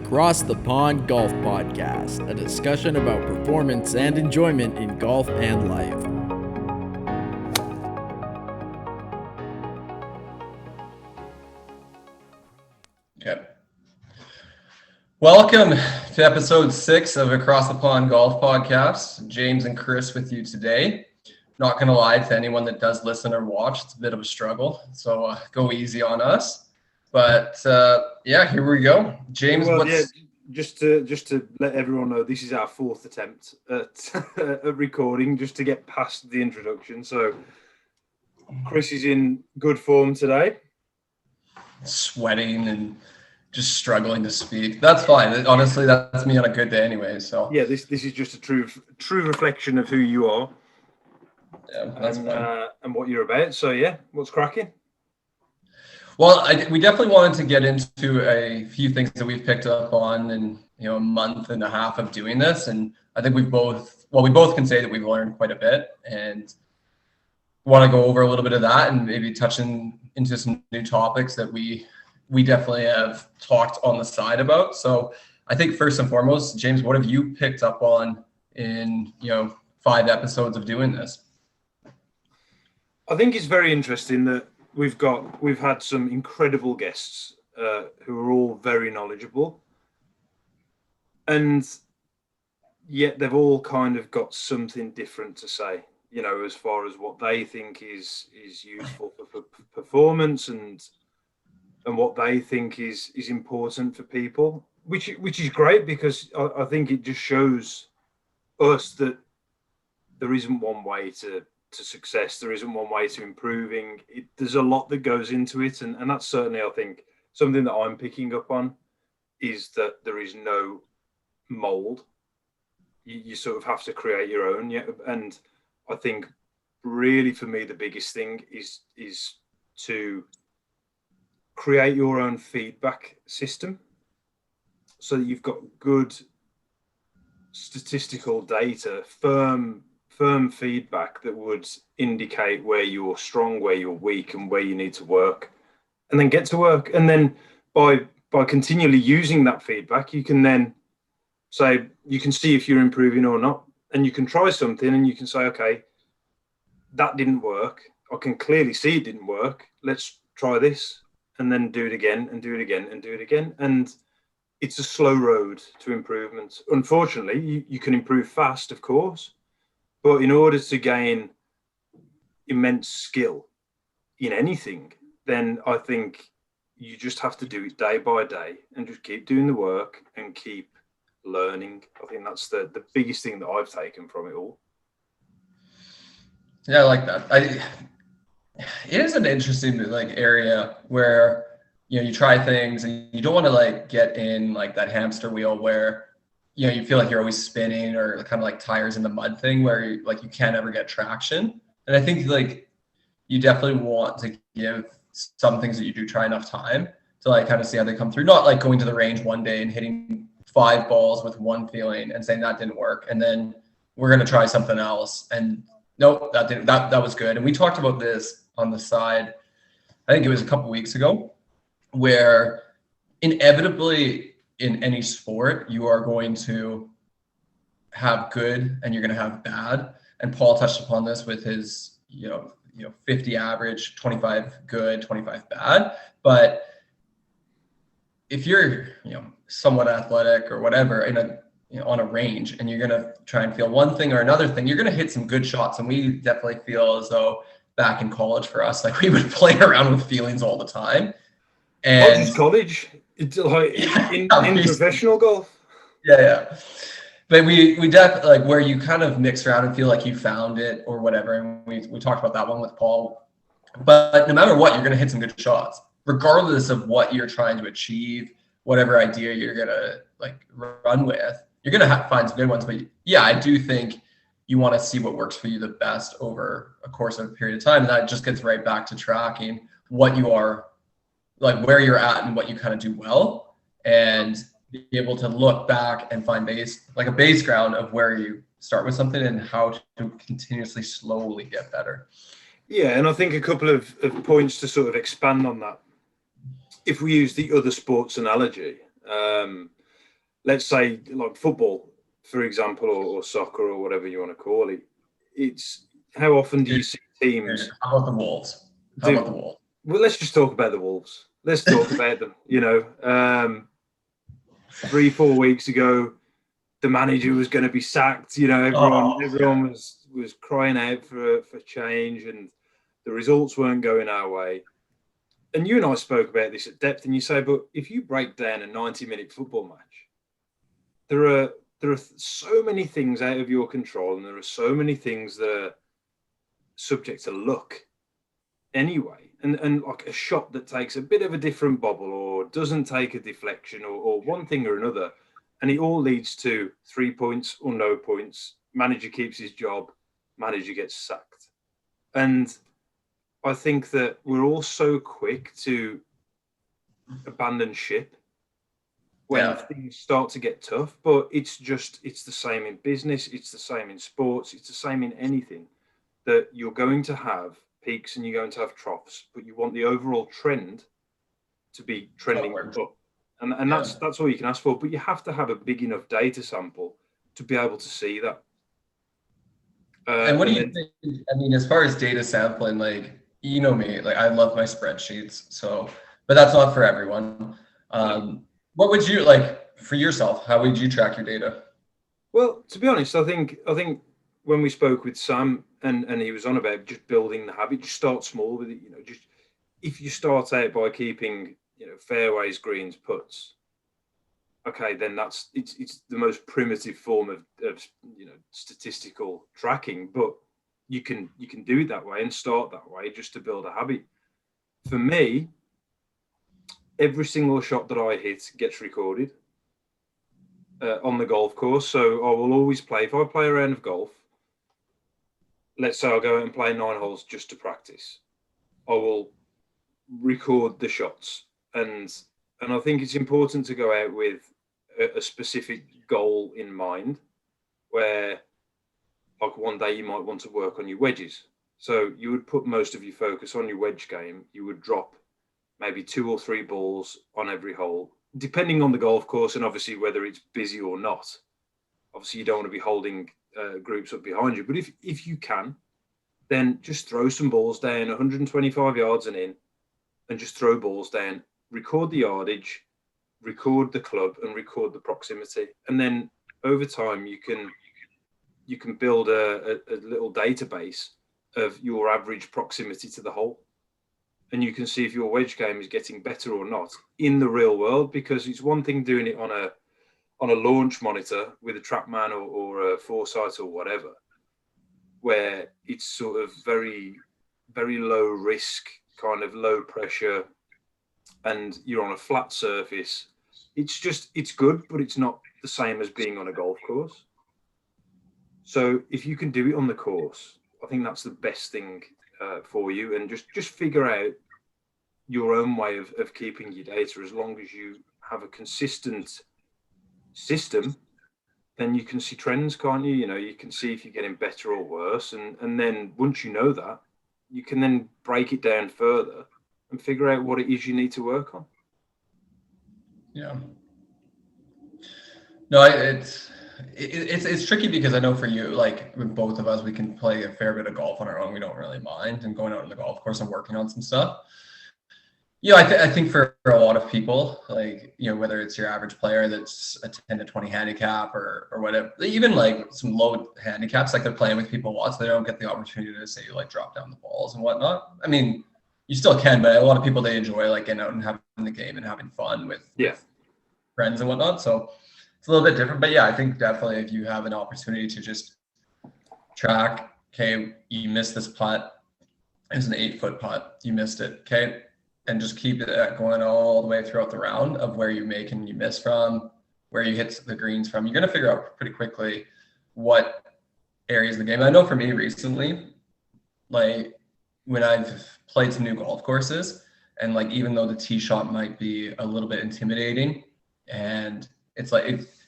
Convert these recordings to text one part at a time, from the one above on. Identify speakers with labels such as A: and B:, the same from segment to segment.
A: Across the Pond Golf Podcast, a discussion about performance and enjoyment in golf and life.
B: Okay. Welcome to episode 6 of Across the Pond Golf Podcast. James and Chris with you today. Not going to lie to anyone that does listen or watch, it's a bit of a struggle, so go easy on us. But here we go. James,
C: just to let everyone know, this is our 4th attempt at recording, just to get past the introduction. So Chris is in good form today.
B: Sweating and just struggling to speak. That's fine. Honestly, that's me on a good day anyway. So
C: yeah, this is just a true reflection of who you are.
B: Yeah, that's fine.
C: And what you're about. So yeah, what's cracking?
B: Well, we definitely wanted to get into a few things that we've picked up on in a month and a half of doing this, and I think we both can say that we've learned quite a bit, and want to go over a little bit of that and maybe touching into some new topics that we definitely have talked on the side about. So I think first and foremost, James, what have you picked up on in 5 episodes of doing this?
C: I think it's very interesting that we've had some incredible guests who are all very knowledgeable, and yet they've all kind of got something different to say, as far as what they think is useful for performance and what they think is important for people, which is great, because I think it just shows us that there isn't one way to success. There isn't one way to improving. There's a lot that goes into it, and that's certainly, I think, something that I'm picking up on, is that there is no mold. You sort of have to create your own. Yeah, and I think really for me the biggest thing is to create your own feedback system, so that you've got good statistical data, firm feedback that would indicate where you're strong, where you're weak, and where you need to work, and then get to work. And then by continually using that feedback, you can then say, you can see if you're improving or not, and you can try something and you can say, okay, that didn't work. I can clearly see it didn't work. Let's try this, and then do it again and do it again and do it again. And it's a slow road to improvement. Unfortunately, you can improve fast, of course, but in order to gain immense skill in anything, then I think you just have to do it day by day and just keep doing the work and keep learning. I think that's the biggest thing that I've taken from it all.
B: Yeah, I like that. It is an interesting area where you try things and you don't want to get in that hamster wheel where you feel like you're always spinning, or kind of tires in the mud thing where you can't ever get traction. And I think you definitely want to give some things that you do try enough time to kind of see how they come through. Not going to the range one day and hitting 5 balls with one feeling and saying that didn't work, and then we're going to try something else, and nope, that didn't. That was good. And we talked about this on the side, I think it was a couple weeks ago, where inevitably in any sport, you are going to have good and you're going to have bad. And Paul touched upon this with his, 50 average, 25 good, 25 bad. But if you're, somewhat athletic or whatever on a range, and you're going to try and feel one thing or another thing, you're going to hit some good shots. And we definitely feel as though back in college for us, we would play around with feelings all the time. And
C: college. It's in professional golf.
B: Yeah. But we definitely where you kind of mix around and feel like you found it or whatever. And we talked about that one with Paul. But no matter what, you're going to hit some good shots, regardless of what you're trying to achieve, whatever idea you're going to run with. You're going to find some good ones. But yeah, I do think you want to see what works for you the best over a course of a period of time. And that just gets right back to tracking what you are, where you're at and what you kind of do well, and be able to look back and find a base ground of where you start with something and how to continuously slowly get better.
C: Yeah, and I think a couple of points to sort of expand on that. If we use the other sports analogy, let's say like football, for example, or soccer or whatever you want to call it. It's how often do you see teams?
B: How about the Wolves? How about the Wolves?
C: Well, let's just talk about the Wolves. Let's talk about them. 3-4 weeks ago, the manager was going to be sacked. Everyone was crying out for change, and the results weren't going our way. And you and I spoke about this at depth, and you say, but if you break down a 90-minute football match, there are so many things out of your control, and there are so many things that are subject to luck anyway. And like a shot that takes a bit of a different bobble or doesn't take a deflection or one thing or another, and it all leads to 3 points or no points. Manager keeps his job, manager gets sacked. And I think that we're all so quick to abandon ship when things start to get tough, but it's the same in business, it's the same in sports, it's the same in anything, that you're going to have peaks and you're going to have troughs, but you want the overall trend to be trending up. And that's all you can ask for, but you have to have a big enough data sample to be able to see that.
B: And what do you think? I mean, as far as data sampling, like, you know me, like I love my spreadsheets. So, but that's not for everyone. What would you like for yourself? How would you track your data?
C: Well, to be honest, I think when we spoke with Sam and he was on about just building the habit, just start small with it. Just if you start out by keeping, fairways, greens, putts, okay, then it's the most primitive form of statistical tracking, but you can do it that way and start that way just to build a habit. For me, every single shot that I hit gets recorded on the golf course. So I will always play, if I play a round of golf, let's say I'll go out and play 9 holes just to practice, I will record the shots. And I think it's important to go out with a specific goal in mind, where like one day you might want to work on your wedges. So you would put most of your focus on your wedge game. You would drop maybe 2 or 3 balls on every hole, depending on the golf course and obviously whether it's busy or not. Obviously, you don't want to be holding groups up behind you, but if you can, then just throw some balls down 125 yards and in, and just throw balls down, record the yardage, record the club, and record the proximity. And then over time, you can build a little database of your average proximity to the hole. And you can see if your wedge game is getting better or not in the real world, because it's one thing doing it on a launch monitor with a TrackMan or a Foresight or whatever, where it's sort of very, very low risk, kind of low pressure, and you're on a flat surface. It's good, but it's not the same as being on a golf course. So if you can do it on the course, I think that's the best thing for you, and just figure out your own way of keeping your data. As long as you have a consistent system, then you can see trends, can't you? You can see if you're getting better or worse, and then once you know that, you can then break it down further and figure out what it is you need to work on.
B: Yeah. No, it's tricky, because I know for you, like with both of us, we can play a fair bit of golf on our own. We don't really mind, and going out on the golf course and working on some stuff. I think for a lot of people, like, whether it's your average player that's a 10 to 20 handicap or whatever, even like some low handicaps, like they're playing with people a lot, so they don't get the opportunity to say like drop down the balls and whatnot. I mean, you still can, but a lot of people, they enjoy like getting out and having the game and having fun with friends and whatnot. So it's a little bit different, but I think definitely if you have an opportunity to just track, okay, you missed this putt, it was an 8-foot putt, you missed it, okay, and just keep it going all the way throughout the round of where you make and you miss from, where you hit the greens from, you're going to figure out pretty quickly what areas of the game. I know for me recently, like when I've played some new golf courses, and like even though the tee shot might be a little bit intimidating, and it's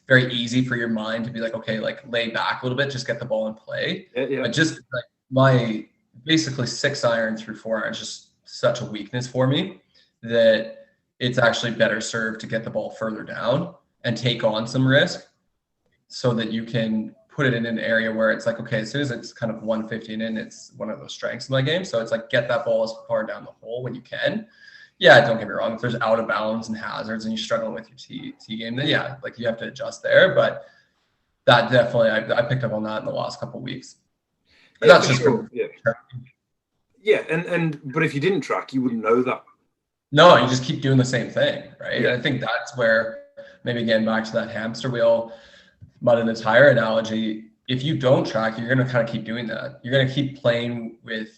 B: very easy for your mind to be like, okay, like lay back a little bit, just get the ball in play. But just like my basically 6-iron through 4-iron is just such a weakness for me that it's actually better served to get the ball further down and take on some risk so that you can put it in an area where it's like, okay, as soon as it's kind of 150 and in, it's one of those strengths of my game. So it's like, get that ball as far down the hole when you can. Yeah, don't get me wrong. If there's out of bounds and hazards and you're struggling with your T game, then yeah, like you have to adjust there. But that definitely, I picked up on that in the last couple of weeks. And that's just
C: sure. But if you didn't track, you wouldn't know that.
B: No, you just keep doing the same thing, right? Yeah. And I think that's where maybe getting back to that hamster wheel, mud in the tire analogy. If you don't track, you're going to kind of keep doing that. You're going to keep playing with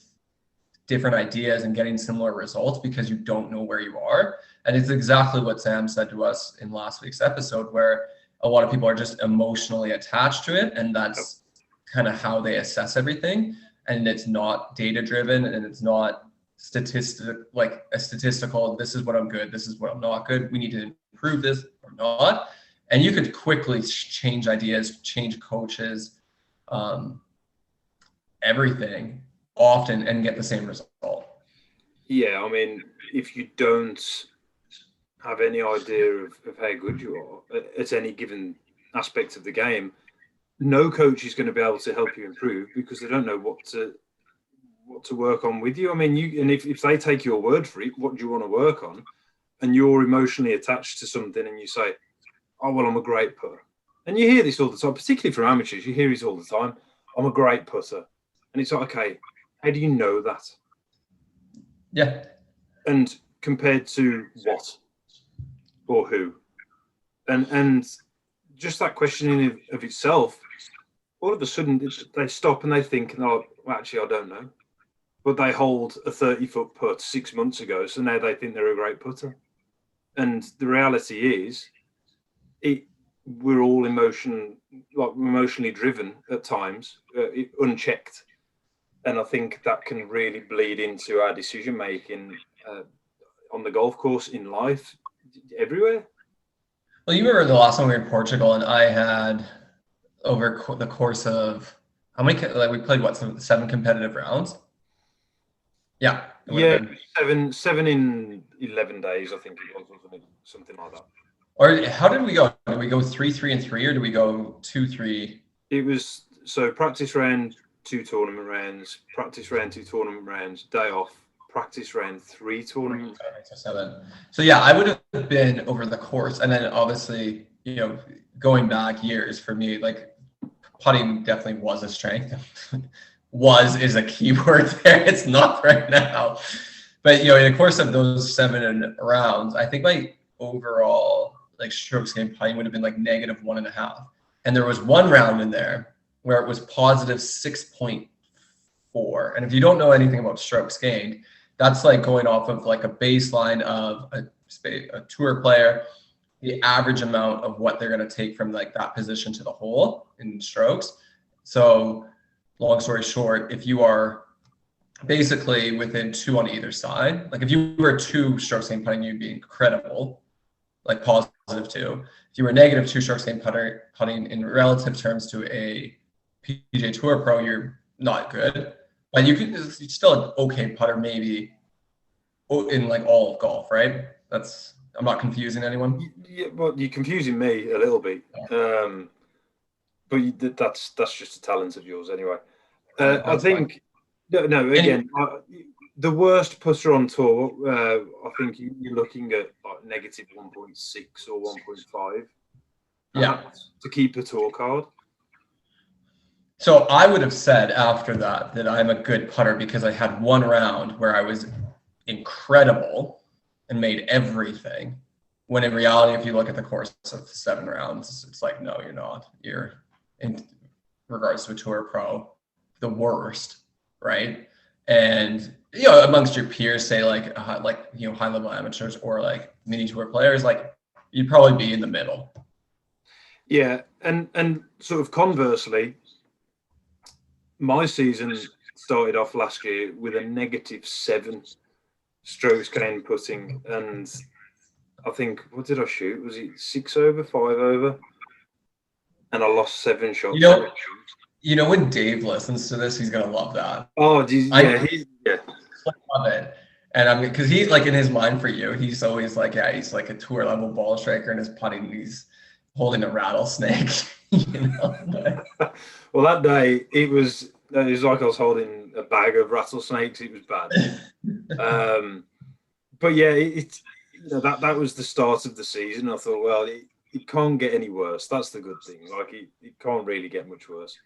B: different ideas and getting similar results because you don't know where you are. And it's exactly what Sam said to us in last week's episode, where a lot of people are just emotionally attached to it. And that's kind of how they assess everything. And it's not data driven and it's not statistical, this is what I'm good, this is what I'm not good. We need to improve this or not. And you could quickly change ideas, change coaches, everything often and get the same result.
C: Yeah, I mean, if you don't have any idea of how good you are at any given aspect of the game, no coach is going to be able to help you improve because they don't know what to work on with you. I mean, if they take your word for it, what do you want to work on? And you're emotionally attached to something and you say, oh, well, I'm a great putter. And you hear this all the time, particularly from amateurs, you hear this all the time. I'm a great putter. And it's like, okay, how do you know that?
B: Yeah.
C: And compared to what or who? And just that questioning of itself, all of a sudden they stop and they think, no, well, actually, I don't know. But they hold a 30-foot putt 6 months ago, so now they think they're a great putter. And the reality is, we're all emotionally driven at times, unchecked. And I think that can really bleed into our decision making on the golf course, in life, everywhere.
B: Well, you remember the last time we were in Portugal, and I had over the course of how many? Like we played what, 7 competitive rounds? Yeah.
C: Seven in 11 days, I think it was, wasn't it? Something like that.
B: Or how did we go? Did we go 3, 3, and 3, or did we go 2, 3? It
C: was so practice round, 2 tournament rounds, practice round, 2 tournament rounds, day off, practice round, 3 tournaments.
B: 7. So yeah, I would have been over the course, and then obviously, going back years for me, like putting definitely was a strength. Is a key word there. It's not right now, but in the course of those 7 rounds, I think my overall strokes gained putting would have been -1.5, and there was one round in there where it was positive 6.4. And if you don't know anything about strokes gained, that's like going off of a baseline of a tour player, the average amount of what they're going to take from that position to the hole in strokes. So long story short, if you are basically within 2 on either side, if you were 2 strokes gained putting, you'd be incredible, positive 2. If you were -2 strokes gained putting in relative terms to a PGA Tour pro, you're not good, but you're still an okay putter, maybe in all of golf, right? I'm not confusing anyone.
C: Yeah, well, you're confusing me a little bit, but that's just a talent of yours anyway. I think fine. No. Again, the worst putter on tour, I think you're looking at -1.6 or 1.5.
B: Yeah,
C: to keep a tour card.
B: So I would have said after that I'm a good putter because I had one round where I was incredible and made everything. When in reality, if you look at the course of 7 rounds, it's no, you're not. You're, in regards to a tour pro, the worst, right? And amongst your peers, say high level amateurs or mini tour players, you'd probably be in the middle.
C: Yeah, and sort of conversely, my season started off last year with a -7 strokes gained putting, and I think, what did I shoot? Was it 6 over, 5 over? And I lost 7 shots.
B: When Dave listens to this, he's gonna love that.
C: Oh, geez, yeah,
B: love it. And because he's in his mind for you, he's always he's a tour level ball striker, and his putting, he's holding a rattlesnake. You know?
C: Well, that day it was like I was holding a bag of rattlesnakes. It was bad. But yeah, it's that was the start of the season. I thought, well, it can't get any worse. That's the good thing. Like it can't really get much worse.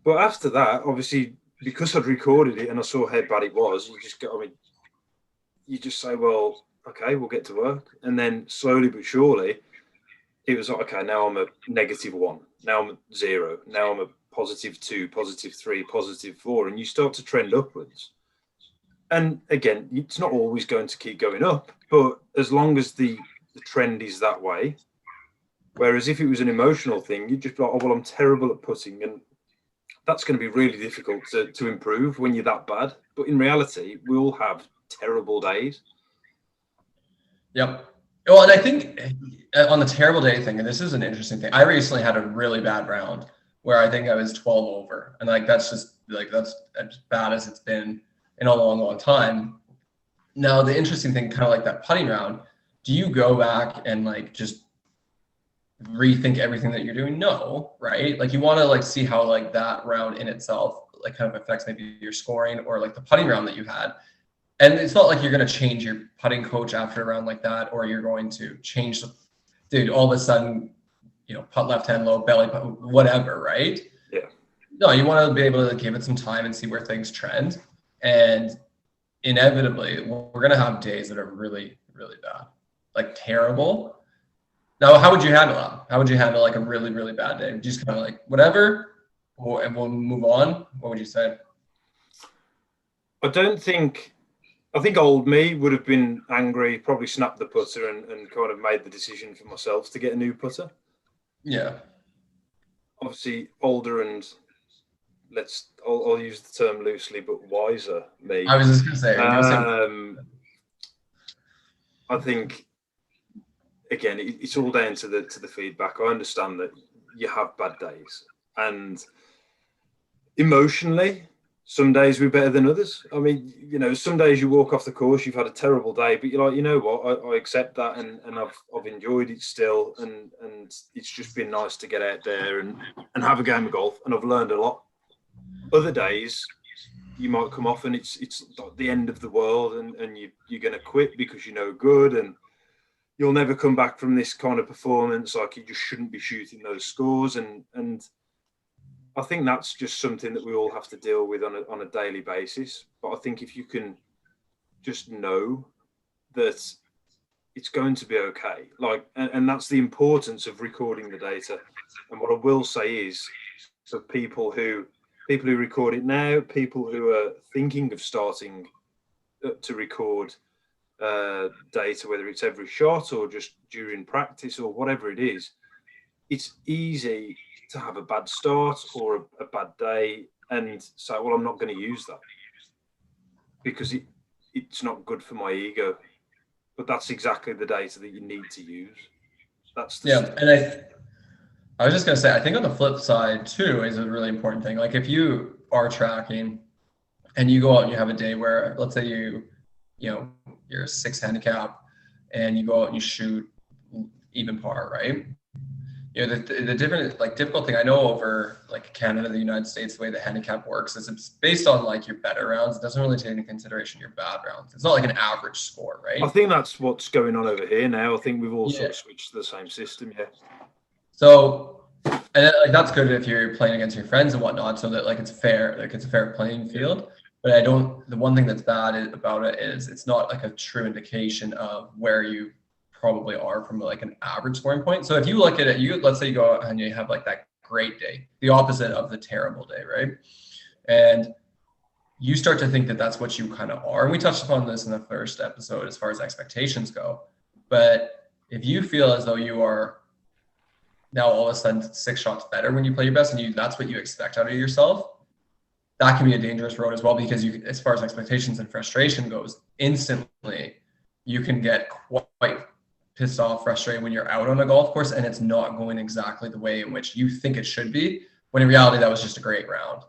C: But after that, obviously, because I'd recorded it and I saw how bad it was, you just say, well, okay, we'll get to work. And then slowly but surely, it was like, okay, now I'm a -1. Now I'm a 0. Now I'm a +2, +3, +4. And you start to trend upwards. And again, it's not always going to keep going up, but as long as the trend is that way, whereas if it was an emotional thing, you'd just be like, oh, well, I'm terrible at putting. And that's going to be really difficult to improve when you're that bad. But in reality, we all have terrible days.
B: Yep. Well, and I think on the terrible day thing, and this is an interesting thing, I recently had a really bad round where I think I was 12 over. And like, that's as bad as it's been in a long, long time. Now, the interesting thing, kind of like that putting round, do you go back and like just rethink everything that you're doing? No, right? Like you want to like see how like that round in itself like kind of affects maybe your scoring or like the putting round that you had. And it's not like you're going to change your putting coach after a round like that, or you're going to change dude, all of a sudden, putt left hand low, belly putt, whatever, right?
C: Yeah.
B: No, you want to be able to give it some time and see where things trend. And inevitably, we're going to have days that are really, really bad, like terrible. Now, how would you handle that? How would you handle like a really, really bad day? Just kind of like whatever, and we'll move on. What would you say?
C: I think old me would have been angry, probably snapped the putter and kind of made the decision for myself to get a new putter.
B: Yeah.
C: Obviously, older and I'll use the term loosely, but wiser me.
B: I was just going to say.
C: I think, again, it's all down to the feedback. I understand that you have bad days, and emotionally, some days we're better than others. I mean, some days you walk off the course, you've had a terrible day, but you're like, you know what, I accept that, and I've enjoyed it still, and it's just been nice to get out there and have a game of golf, and I've learned a lot. Other days, you might come off and it's the end of the world, and you're going to quit because you're no good, and you'll never come back from this kind of performance. Like, you just shouldn't be shooting those scores, and I think that's just something that we all have to deal with on a daily basis. But I think if you can just know that it's going to be okay, like, and that's the importance of recording the data. And what I will say is, for people who record it now, people who are thinking of starting to record data, whether it's every shot or just during practice or whatever it is, it's easy to have a bad start or a bad day and say, well, I'm not going to use that because it's not good for my ego. But that's exactly the data that you need to use. That's
B: and I was just going to say, I think on the flip side too is a really important thing. Like if you are tracking and you go out and you have a day where, let's say you're a 6 handicap and you go out and you shoot even par, right? The different, like, difficult thing I know over like Canada, the United States, the way the handicap works is it's based on like your better rounds. It doesn't really take into consideration your bad rounds. It's not like an average score, right?
C: I think that's what's going on over here now. I think we've all sort of switched to the same system. Yeah.
B: So, and like that's good if you're playing against your friends and whatnot, so that like it's fair, like it's a fair playing field. But the one thing that's bad about it is it's not like a true indication of where you probably are from like an average scoring point. So if you look at it, let's say you go out and you have like that great day, the opposite of the terrible day, right? And you start to think that that's what you kind of are. And we touched upon this in the first episode as far as expectations go. But if you feel as though you are now all of a sudden 6 shots better when you play your best, and that's what you expect out of yourself, that can be a dangerous road as well, because you, as far as expectations and frustration goes, instantly you can get quite pissed off, frustrated when you're out on a golf course and it's not going exactly the way in which you think it should be, when in reality that was just a great round.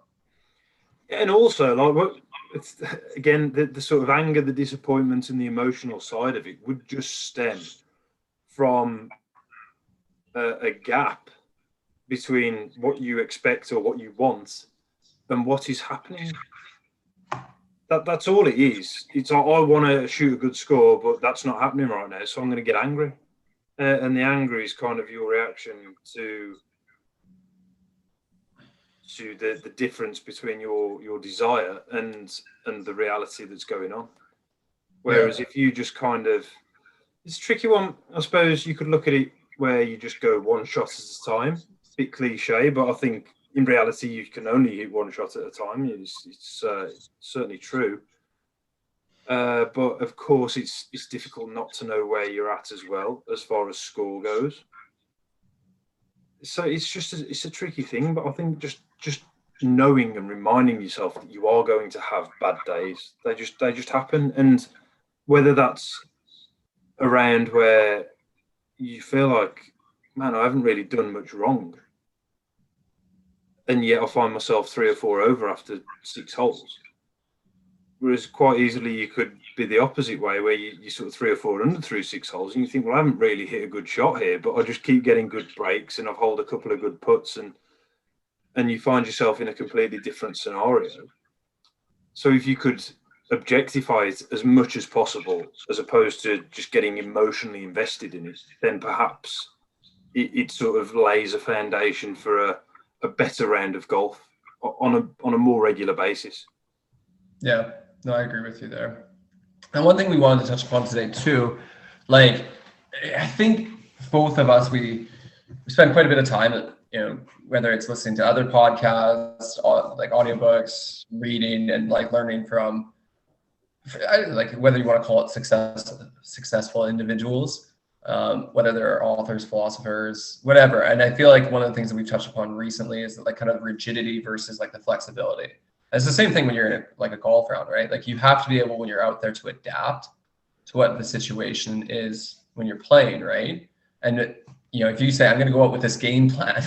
C: And also, like, it's again the sort of anger, the disappointment, and the emotional side of it would just stem from a gap between what you expect or what you want and what is happening. That's all it is. It's I want to shoot a good score, but that's not happening right now, so I'm going to get angry. And the anger is kind of your reaction to the difference between your desire and the reality that's going on. Whereas if you just kind of, it's a tricky one. I suppose you could look at it where you just go one shot at a time. Bit cliche, but I think in reality you can only hit one shot at a time. It's certainly true. But of course, it's difficult not to know where you're at as well as far as score goes. So it's a tricky thing. But I think just knowing and reminding yourself that you are going to have bad days. They just happen, and whether that's around where you feel like, man, I haven't really done much wrong, and yet I find myself 3 or 4 over after 6 holes. Whereas quite easily you could be the opposite way, where you sort of 3 or 4 under through 6 holes, and you think, well, I haven't really hit a good shot here, but I just keep getting good breaks, and I've holed a couple of good putts, and you find yourself in a completely different scenario. So if you could objectify it as much as possible, as opposed to just getting emotionally invested in it, then perhaps it sort of lays a foundation for a better round of golf on a more regular basis.
B: Yeah, no, I agree with you there. And one thing we wanted to touch upon today too, like, I think both of us, we spend quite a bit of time, whether it's listening to other podcasts, like audiobooks, reading, and like learning from, like, whether you want to call it successful individuals, whether they're authors, philosophers, whatever. And I feel like one of the things that we've touched upon recently is like kind of rigidity versus like the flexibility. It's the same thing when you're in like a golf round, right? Like you have to be able, when you're out there, to adapt to what the situation is when you're playing, right? And if you say, I'm going to go out with this game plan,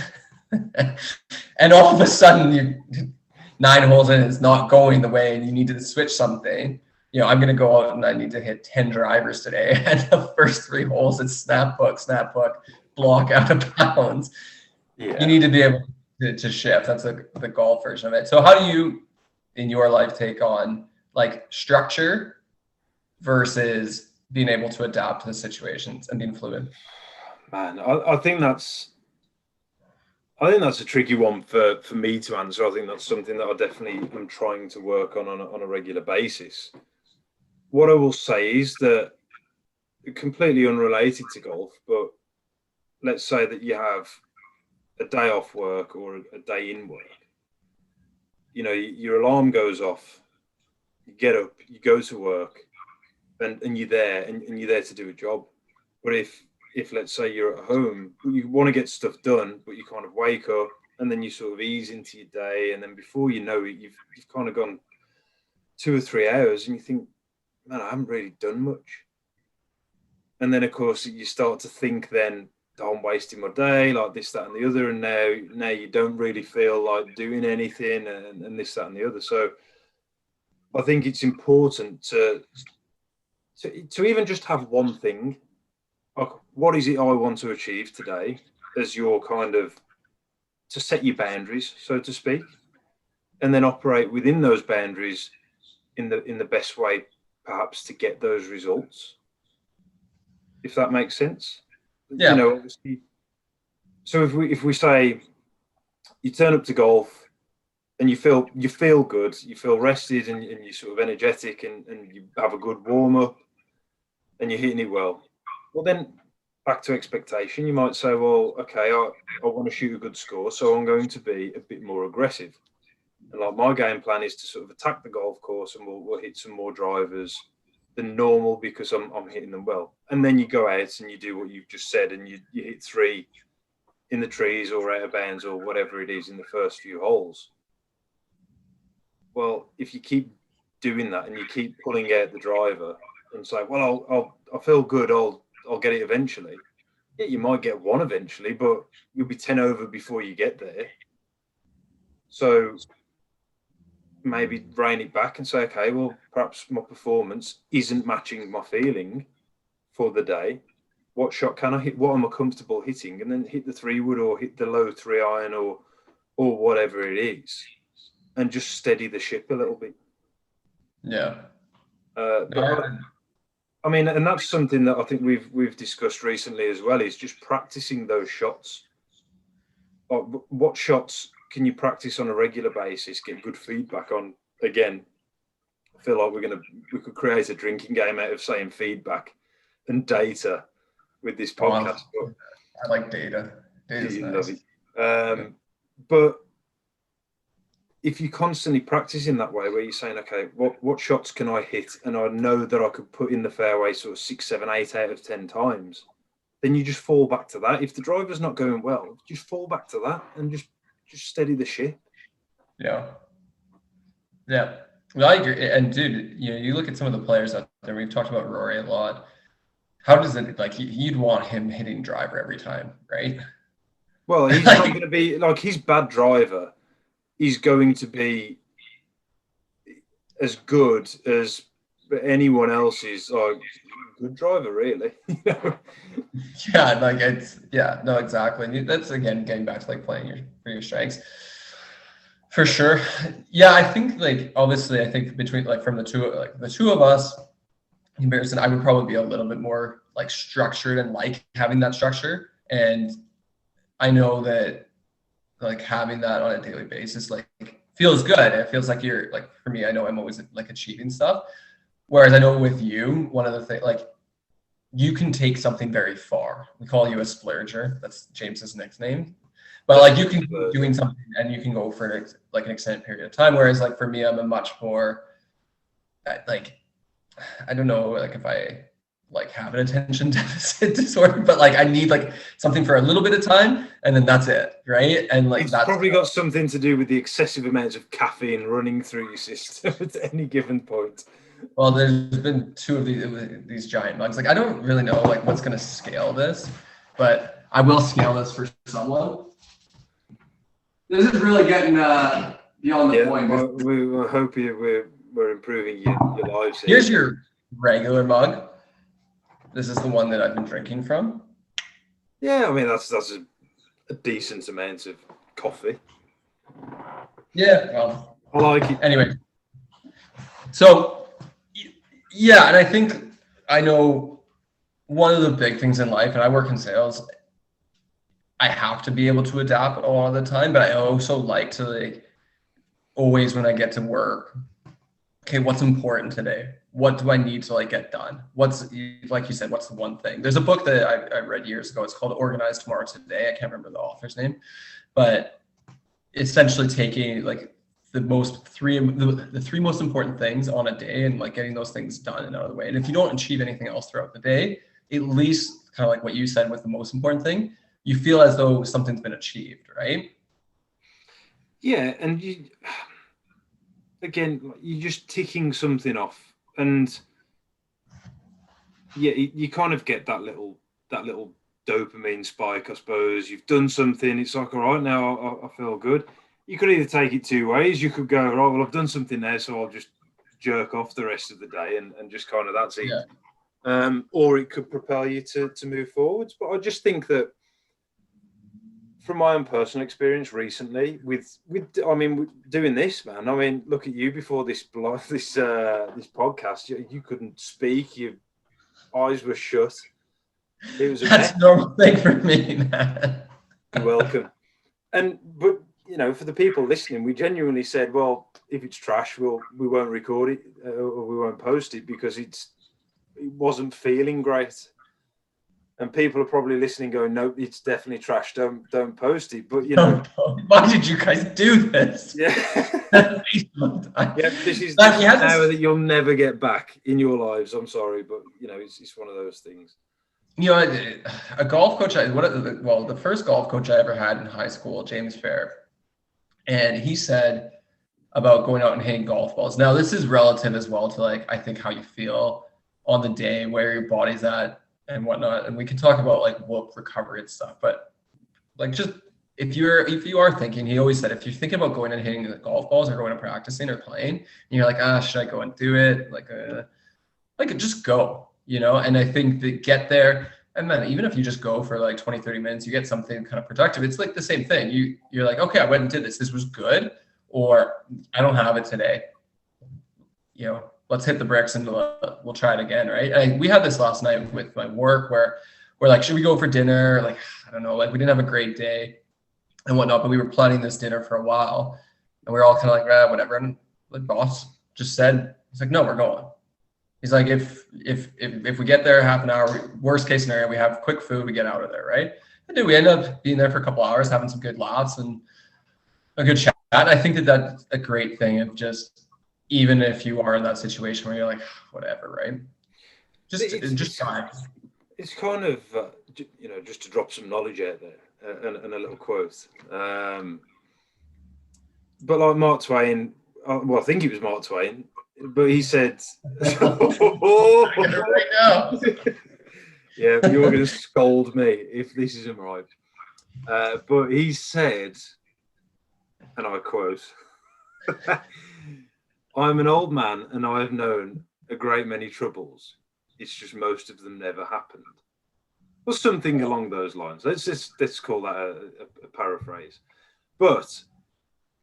B: and all of a sudden you 9 holes in, it's not going the way, and you need to switch something. I'm going to go out and I need to hit 10 drivers today. And the first 3 holes, it's snap book, block out of bounds. Yeah. You need to be able to shift. That's the golf version of it. So how do you, in your life, take on like structure versus being able to adapt to the situations and being fluid?
C: Man, I think that's a tricky one for me to answer. I think that's something that I definitely am trying to work on a regular basis. What I will say is that, completely unrelated to golf, but let's say that you have a day off work or a day in work. Your alarm goes off, you get up, you go to work, and you're there, and you're there to do a job. But if let's say you're at home, you want to get stuff done, but you kind of wake up and then you sort of ease into your day, and then before you know it, you've kind of gone 2 or 3 hours, and you think, man, I haven't really done much. And then of course you start to think then, oh, I'm wasting my day, like this, that, and the other, and now you don't really feel like doing anything, and this, that, and the other. So I think it's important to even just have one thing. Like, what is it I want to achieve today, as your kind of, to set your boundaries, so to speak, and then operate within those boundaries in the best way, perhaps, to get those results, if that makes sense.
B: Yeah.
C: Obviously. So if we say you turn up to golf and you feel good, you feel rested, and you're sort of energetic, and you have a good warm up, and you're hitting it well. Well, then back to expectation, you might say, well, okay, I want to shoot a good score, so I'm going to be a bit more aggressive. And like, my game plan is to sort of attack the golf course, and we'll hit some more drivers than normal because I'm hitting them well. And then you go out and you do what you've just said, and you hit 3 in the trees or out of bounds or whatever it is in the first few holes. Well, if you keep doing that and you keep pulling out the driver and say, well, I feel good, I'll get it eventually. Yeah, you might get 1 eventually, but you'll be 10 over before you get there. So maybe rein it back and say, okay, well, perhaps my performance isn't matching my feeling for the day. what shot can I hit? What am I comfortable hitting? And then hit the 3-wood or hit the low 3-iron or whatever it is, and just steady the ship a little bit.
B: Yeah.
C: I mean, and that's something that I think we've discussed recently as well, is just practicing those shots. Like, what shots can you practice on a regular basis, get good feedback on? Again, I feel like we could create a drinking game out of saying feedback and data with this podcast.
B: I like data. Data's nice.
C: But if you're constantly practicing that way, where you're saying, okay, what shots can I hit, and I know that I could put in the fairway sort of 6, 7, 8 out of 10 times, then you just fall back to that. If the driver's not going well, just fall back to that and just steady the ship.
B: Yeah. Well, I agree. And dude, you look at some of the players out there. We've talked about Rory a lot. How does it, like, you'd want him hitting driver every time, right?
C: Well, he's not going to be like, his bad driver. He's going to be as good as anyone else's good driver, really.
B: Yeah, like no, exactly. That's, again, getting back to like playing for your strengths. For sure. Yeah, I think, like, obviously, I think between, like, from the two of us, comparison, I would probably be a little bit more like structured and like having that structure. And I know that, like, having that on a daily basis, like, feels good. It feels like you're, like, for me, I know I'm always like achieving stuff. Whereas I know with you, one of the things, like, you can take something very far. We call you a splurger. That's James's nickname. But, like, you can be doing something and you can go for an extended period of time. Whereas, like, for me, I'm a much more, like, I don't know, like, if I, like, have an attention deficit disorder, but, like, I need, like, something for a little bit of time and then that's it, right? And, like,
C: it's probably got something to do with the excessive amounts of caffeine running through your system at any given point.
B: Well, there's been 2 of these giant mugs. Like, I don't really know, like, what's going to scale this, but I will scale this for someone. This is really getting beyond the point.
C: We hope we're improving your lives.
B: Here's your regular mug. This is the one that I've been drinking from.
C: Yeah, I mean, that's a decent amount of coffee.
B: Yeah, well,
C: I like it.
B: Anyway, so, yeah, and I know one of the big things in life, and I work in sales, I have to be able to adapt a lot of the time, but I also like to, like, always when I get to work, okay, what's important today? What do I need to, like, get done? What's, like you said, what's the one thing? There's a book that I read years ago. It's called Organize Tomorrow Today. I can't remember the author's name, but essentially taking, like, the 3 most important things on a day and, like, getting those things done and out of the way. And if you don't achieve anything else throughout the day, at least kind of like what you said with the most important thing, you feel as though something's been achieved, right?
C: Yeah, and you're just ticking something off, and yeah, you kind of get that little dopamine spike, I suppose. You've done something, it's like, all right, now I feel good. You could either take it 2 ways. You could go, right, well, I've done something there, so I'll just jerk off the rest of the day and just kind of, that's it. Yeah. Or it could propel you to move forwards. But I just think that, from my own personal experience recently with doing this, man. I mean, look at you before this podcast. You couldn't speak. Your eyes were shut. It was
B: a normal thing for me, man.
C: You're welcome. But for the people listening, we genuinely said, well, if it's trash, we won't record it or we won't post it because it wasn't feeling great. And people are probably listening going, no, it's definitely trash. Don't post it. But,
B: why did you guys do this?
C: Yeah. This is an hour that you'll never get back in your lives. I'm sorry, but, it's one of those things.
B: A golf coach, the first golf coach I ever had in high school, James Fair, and he said about going out and hitting golf balls. Now, this is relative as well to, like, I think how you feel on the day, where your body's at, and whatnot, and we can talk about, like, whoop recovery and stuff. But, like, just if you are thinking, he always said, if you're thinking about going and hitting the golf balls or going and practicing or playing, and you're like, should I go and do it? Like, just go, And I think that get there, And then even if you just go for like 20, 30 minutes, you get something kind of productive. It's like the same thing. You're like, okay, I went and did this. This was good, or I don't have it today. Let's hit the bricks and we'll try it again, right? And we had this last night with my work where we're like, should we go for dinner? Like, I don't know, like we didn't have a great day and whatnot, but we were planning this dinner for a while, and we were all kind of like, whatever. And the boss just said, he's like, no, we're going. He's like, if we get there half an hour, worst case scenario, we have quick food, we get out of there, right? And dude, we end up being there for a couple hours, having some good laughs and a good chat. I think that's a great thing of just, even if you are in that situation where you're like, whatever, right? Just try.
C: It's kind of, just to drop some knowledge out there and a little quote. But like Mark Twain, I think it was Mark Twain, but he said,
B: right now.
C: Yeah, you're going to scold me if this isn't right. But he said, and I quote, I'm an old man and I have known a great many troubles. It's just most of them never happened. Or something along those lines. Let's call that a paraphrase. But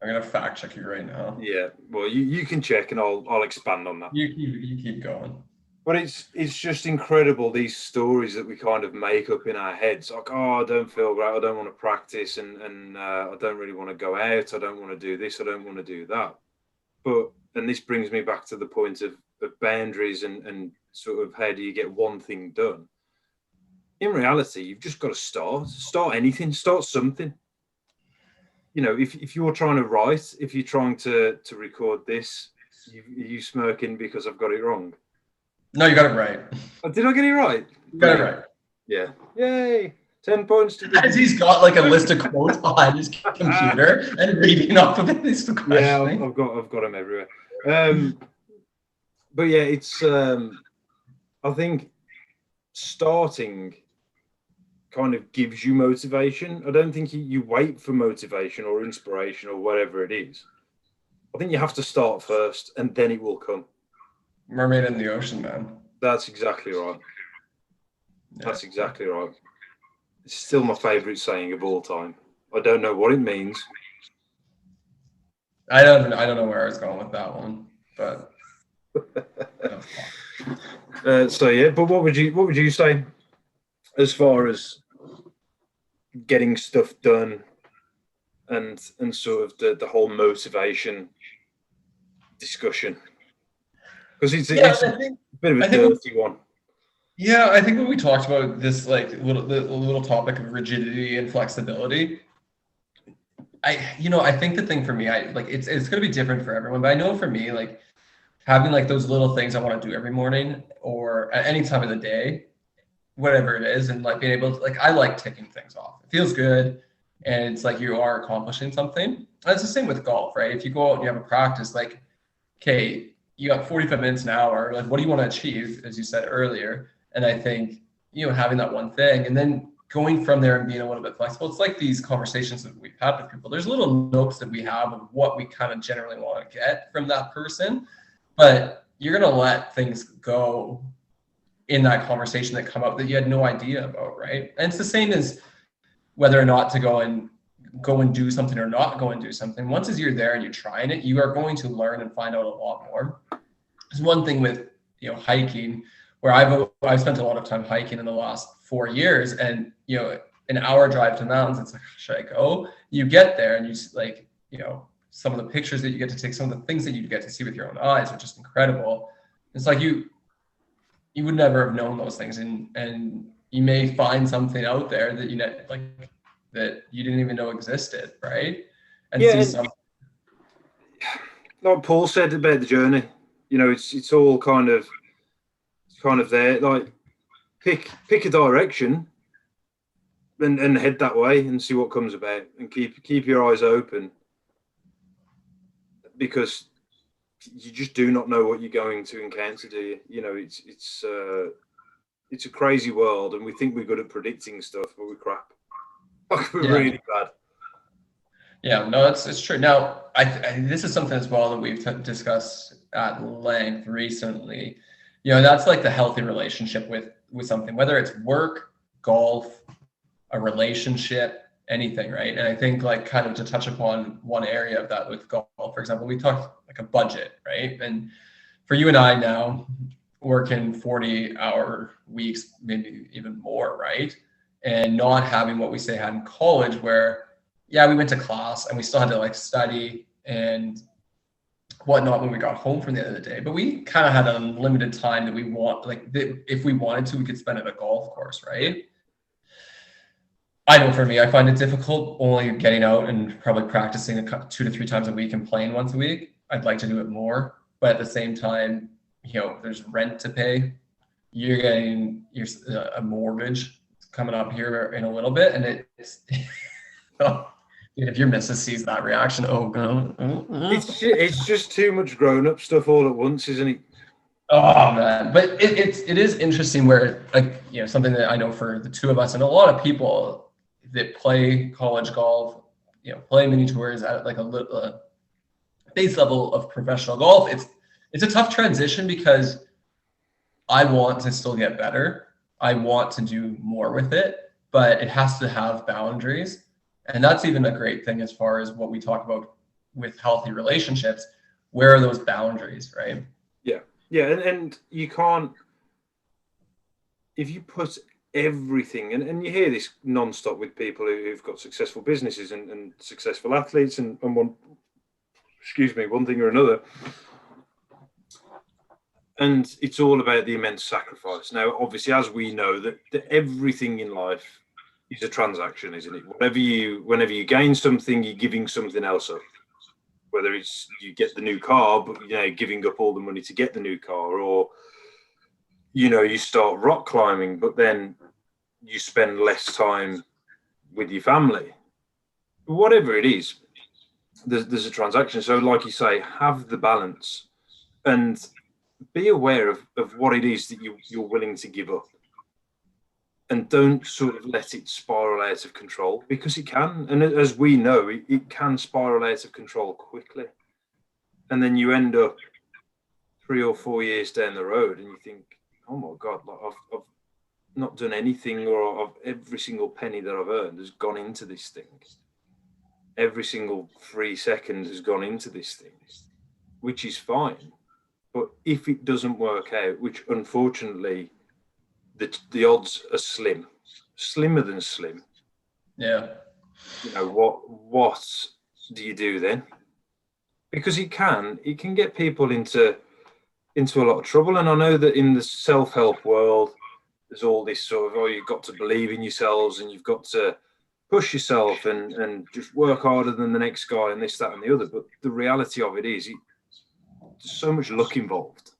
B: I'm gonna fact check you right now.
C: Yeah, well, you can check and I'll expand on that.
B: You keep going.
C: But it's just incredible, these stories that we kind of make up in our heads. Like, oh, I don't feel great, I don't want to practice, and I don't really want to go out, I don't want to do this, I don't want to do that. And this brings me back to the point of boundaries and sort of how do you get one thing done. In reality, you've just got to start anything, start something. If you're trying to write, if you're trying to record this, you smirking because I've got it wrong?
B: No, you got it right.
C: Oh, did I get it right?
B: You got it right.
C: Yeah. Yay. 10 points to
B: As he's got like a list of quotes behind his computer and reading off of it.
C: Yeah, I've got them everywhere. But yeah, it's I think starting kind of gives you motivation. I don't think you wait for motivation or inspiration or whatever it is. I think you have to start first and then it will come.
B: Mermaid in the ocean, man.
C: That's exactly right.
B: Yeah.
C: That's exactly right. It's still my favorite saying of all time. I don't know what it means.
B: I don't know where I was going with that one, but
C: so yeah. But what would you say as far as getting stuff done and sort of the whole motivation discussion? Because it's a bit of a dirty one.
B: Yeah, I think when we talked about this, like the little topic of rigidity and flexibility, I think the thing for me, it's going to be different for everyone, but I know for me, like having like those little things I want to do every morning or at any time of the day, whatever it is, and like being able to, like, I like ticking things off. It feels good, and it's like you are accomplishing something. And it's the same with golf, right? If you go out and you have a practice, like, okay, you got 45 minutes an hour, like what do you want to achieve, as you said earlier? And I think, having that one thing and then going from there and being a little bit flexible. It's like these conversations that we've had with people. There's little notes that we have of what we kind of generally want to get from that person, but you're going to let things go in that conversation that come up that you had no idea about, right? And it's the same as whether or not to go and do something or not go and do something. Once as you're there and you're trying it, you are going to learn and find out a lot more. There's one thing with, hiking, where I've spent a lot of time hiking in the last 4 years, and an hour drive to the mountains, it's like, should I go? You get there and you like, some of the pictures that you get to take, some of the things that you get to see with your own eyes are just incredible. It's like you would never have known those things, and you may find something out there that that you didn't even know existed, right? And
C: yeah, like Paul said about the journey, it's all kind of there. Like pick a direction and head that way and see what comes about, and keep your eyes open, because you just do not know what you're going to encounter, do you? It's a crazy world, and we think we're good at predicting stuff, but we're crap. We're really bad.
B: Yeah, no, it's true. Now, this is something as well that we've discussed at length recently. That's like the healthy relationship with something, whether it's work, golf, a relationship, anything, right? And I think like kind of to touch upon one area of that with golf, for example, we talked like a budget, right? And for you and I now working 40-hour weeks, maybe even more, right? And not having what we say had in college where, yeah, we went to class and we still had to like study and whatnot when we got home from the end of the day, but we kind of had unlimited time that we want, like if we wanted to, we could spend at a golf course, right? I know for me, I find it difficult only getting out and probably practicing 2 to 3 times a week and playing once a week. I'd like to do it more, but at the same time, there's rent to pay. You're getting a mortgage coming up here in a little bit, and it's if your missus sees that reaction, oh god,
C: it's just too much grown-up stuff all at once, isn't it?
B: Oh man, but it is interesting where like something that I know for the two of us and a lot of people that play college golf, play mini tours at like a base level of professional golf. It's a tough transition because I want to still get better. I want to do more with it, but it has to have boundaries. And that's even a great thing as far as what we talk about with healthy relationships. Where are those boundaries, right?
C: Yeah, and you can't, if you put everything, and you hear this non-stop with people who've got successful businesses and successful athletes and one thing or another. And it's all about the immense sacrifice. Now, obviously, as we know, that everything in life is a transaction, isn't it? Whenever you gain something, you're giving something else up. Whether it's you get the new car, but giving up all the money to get the new car, or you start rock climbing, but then you spend less time with your family. Whatever it is, there's a transaction. So, like you say, have the balance and be aware of what it is that you're willing to give up. And don't sort of let it spiral out of control, because it can. And as we know, it can spiral out of control quickly. And then you end up 3 or 4 years down the road and you think, oh my God, like I've not done anything, or every single penny that I've earned has gone into this thing. Every single 3 seconds has gone into this thing, which is fine. But if it doesn't work out, which unfortunately the odds are slimmer than slim.
B: Yeah.
C: What do you do then? Because it can get people into a lot of trouble. And I know that in the self-help world, there's all this sort of, you've got to believe in yourselves and you've got to push yourself and just work harder than the next guy and this, that, and the other. But the reality of it is there's so much luck involved.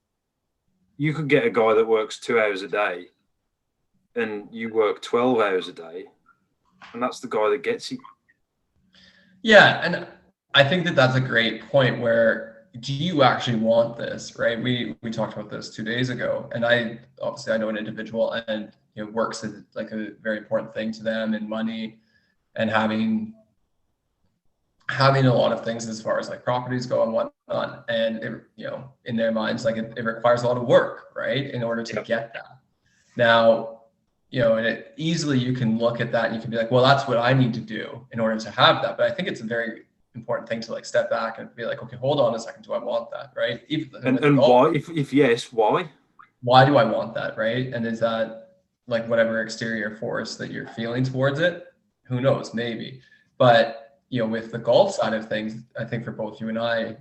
C: You could get a guy that works 2 hours a day and you work 12 hours a day, and that's the guy that gets it.
B: Yeah, and I think that that's a great point where, do you actually want this, right? We talked about this 2 days ago, and I know an individual and works as like a very important thing to them, and money and having a lot of things as far as like properties go and whatnot. And it, in their minds, like it requires a lot of work, right, in order to get that. Now, and easily you can look at that and you can be like, well, that's what I need to do in order to have that. But I think it's a very important thing to like step back and be like, okay, hold on a second, do I want that, right?
C: And why? If yes, why?
B: Why do I want that, right? And is that like whatever exterior force that you're feeling towards it? Who knows, maybe. But with the golf side of things, I think for both you and I,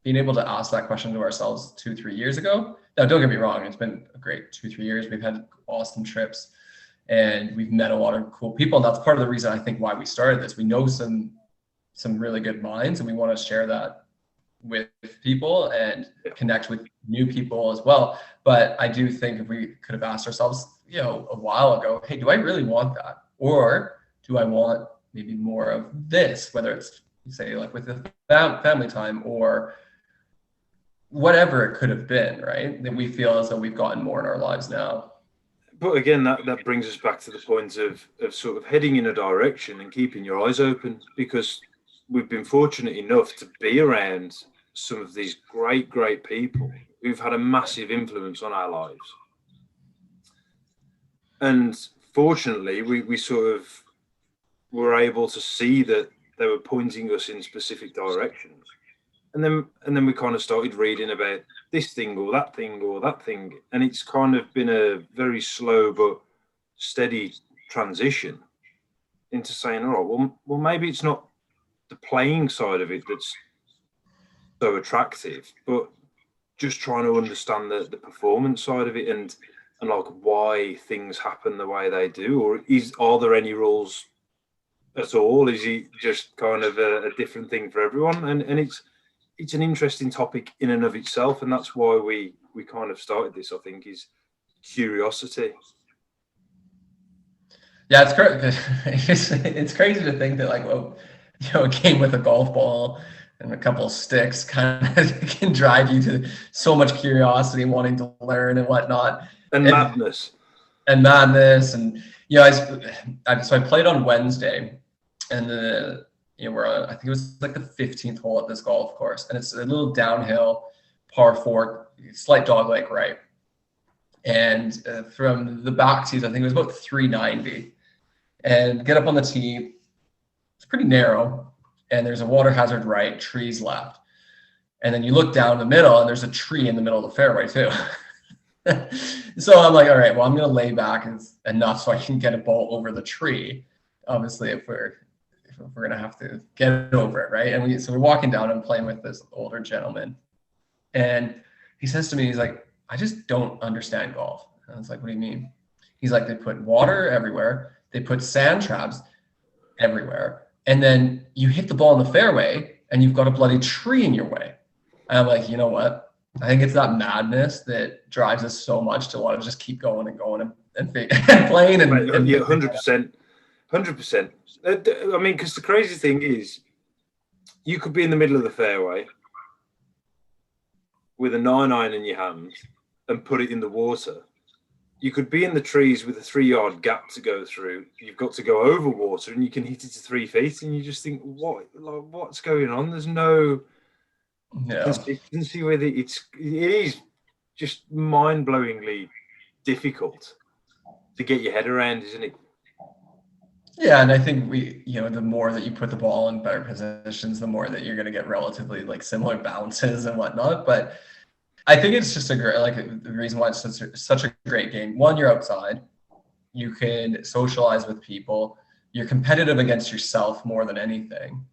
B: being able to ask that question to ourselves 2-3 years ago. Now, don't get me wrong, it's been a great 2-3 years. We've had awesome trips and we've met a lot of cool people. And that's part of the reason I think why we started this. We know some really good minds, and we want to share that with people and connect with new people as well. But I do think if we could have asked ourselves, a while ago, hey, do I really want that? Or do I want maybe more of this, whether it's say like with the family time or whatever it could have been, right? That we feel as though we've gotten more in our lives now.
C: But again, that brings us back to the point of sort of heading in a direction and keeping your eyes open, because we've been fortunate enough to be around some of these great people who've had a massive influence on our lives. And fortunately, we sort of were able to see that they were pointing us in specific directions. And then we kind of started reading about this thing or that thing or that thing. And it's kind of been a very slow but steady transition into saying, all right, well, maybe it's not the playing side of it that's so attractive, but just trying to understand the performance side of it and like why things happen the way they do, or are there any rules at all? Is it just kind of a different thing for everyone? And it's an interesting topic in and of itself, and that's why we kind of started this, I think, is curiosity.
B: Yeah, it's crazy. It's crazy to think that like, well, a game with a golf ball and a couple of sticks kind of can drive you to so much curiosity and wanting to learn and whatnot.
C: And madness.
B: And madness. And, so I played on Wednesday, and we're on, I think it was like the 15th hole at this golf course. And it's a little downhill, par 4, slight dogleg right. And from the back tees, I think it was about 390. And get up on the tee, it's pretty narrow. And there's a water hazard right, trees left. And then you look down the middle, and there's a tree in the middle of the fairway too. So I'm like, all right, well, I'm going to lay back enough so I can get a ball over the tree. Obviously, if we're going to have to get over it, right? And so we're walking down and playing with this older gentleman. And he says to me, he's like, I just don't understand golf. And I was like, what do you mean? He's like, they put water everywhere. They put sand traps everywhere. And then you hit the ball in the fairway and you've got a bloody tree in your way. And I'm like, you know what? I think it's that madness that drives us so much to want to just keep going and going and playing. And
C: yeah, 100%. 100%. I mean, because the crazy thing is, you could be in the middle of the fairway with a 9-iron in your hand and put it in the water. You could be in the trees with a 3-yard gap to go through. You've got to go over water, and you can hit it to 3 feet, and you just think, what's going on? There's no consistency with it. It is just mind-blowingly difficult to get your head around, isn't it?
B: Yeah, and I think the more that you put the ball in better positions, the more that you're going to get relatively like similar bounces and whatnot. But I think it's just the reason why it's such a great game. One, you're outside, you can socialize with people, you're competitive against yourself more than anything.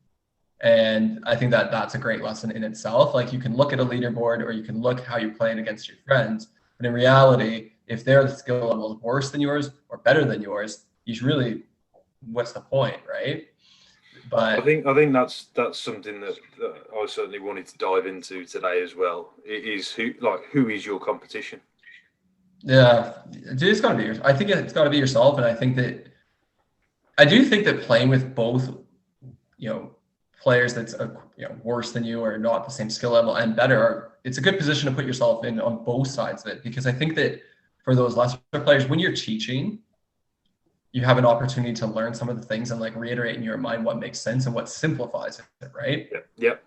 B: And I think that that's a great lesson in itself. Like, you can look at a leaderboard or you can look how you're playing against your friends, but in reality, if their skill level is worse than yours or better than yours, what's the point, right? But
C: I think that's something that I certainly wanted to dive into today as well. It is who is your competition?
B: Yeah, it's got to be. I think it's got to be yourself, and I do think that playing with both, players that's worse than you or not the same skill level and better, it's a good position to put yourself in on both sides of it, because I think that for those lesser players, when you're teaching, you have an opportunity to learn some of the things and like reiterate in your mind what makes sense and what simplifies it, right?
C: Yep.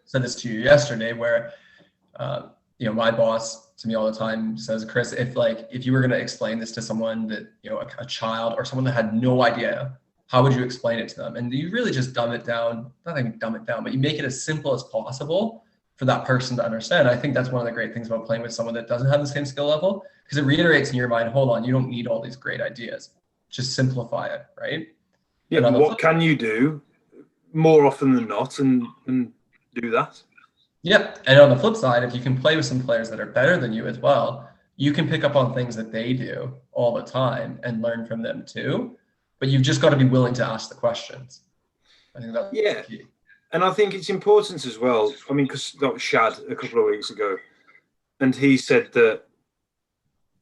B: Said this to you yesterday where, my boss to me all the time says, Chris, if you were going to explain this to someone that, a child or someone that had no idea, how would you explain it to them? And you really just dumb it down, not even dumb it down, but you make it as simple as possible for that person to understand. I think that's one of the great things about playing with someone that doesn't have the same skill level, because it reiterates in your mind, hold on, you don't need all these great ideas. Just simplify it, right?
C: Yeah, but what can you do more often than not and do that?
B: Yeah, and on the flip side, if you can play with some players that are better than you as well, you can pick up on things that they do all the time and learn from them too. But you've just got to be willing to ask the questions. I think that's the key.
C: And I think it's important as well. I mean, because that was Shad a couple of weeks ago, and he said that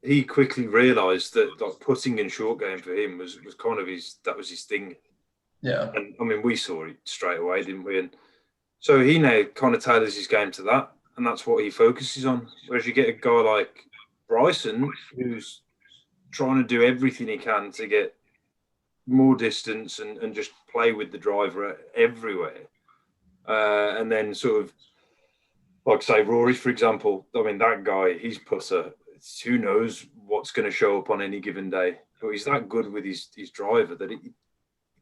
C: he quickly realised that like putting in short game for him was kind of his thing.
B: Yeah.
C: And I mean, we saw it straight away, didn't we? And so he now kind of tailors his game to that, and that's what he focuses on. Whereas you get a guy like Bryson, who's trying to do everything he can to get more distance and just play with the driver everywhere. And then sort of, like say Rory, for example, I mean, that guy, his putter, who knows what's going to show up on any given day. but he's that good with his driver that it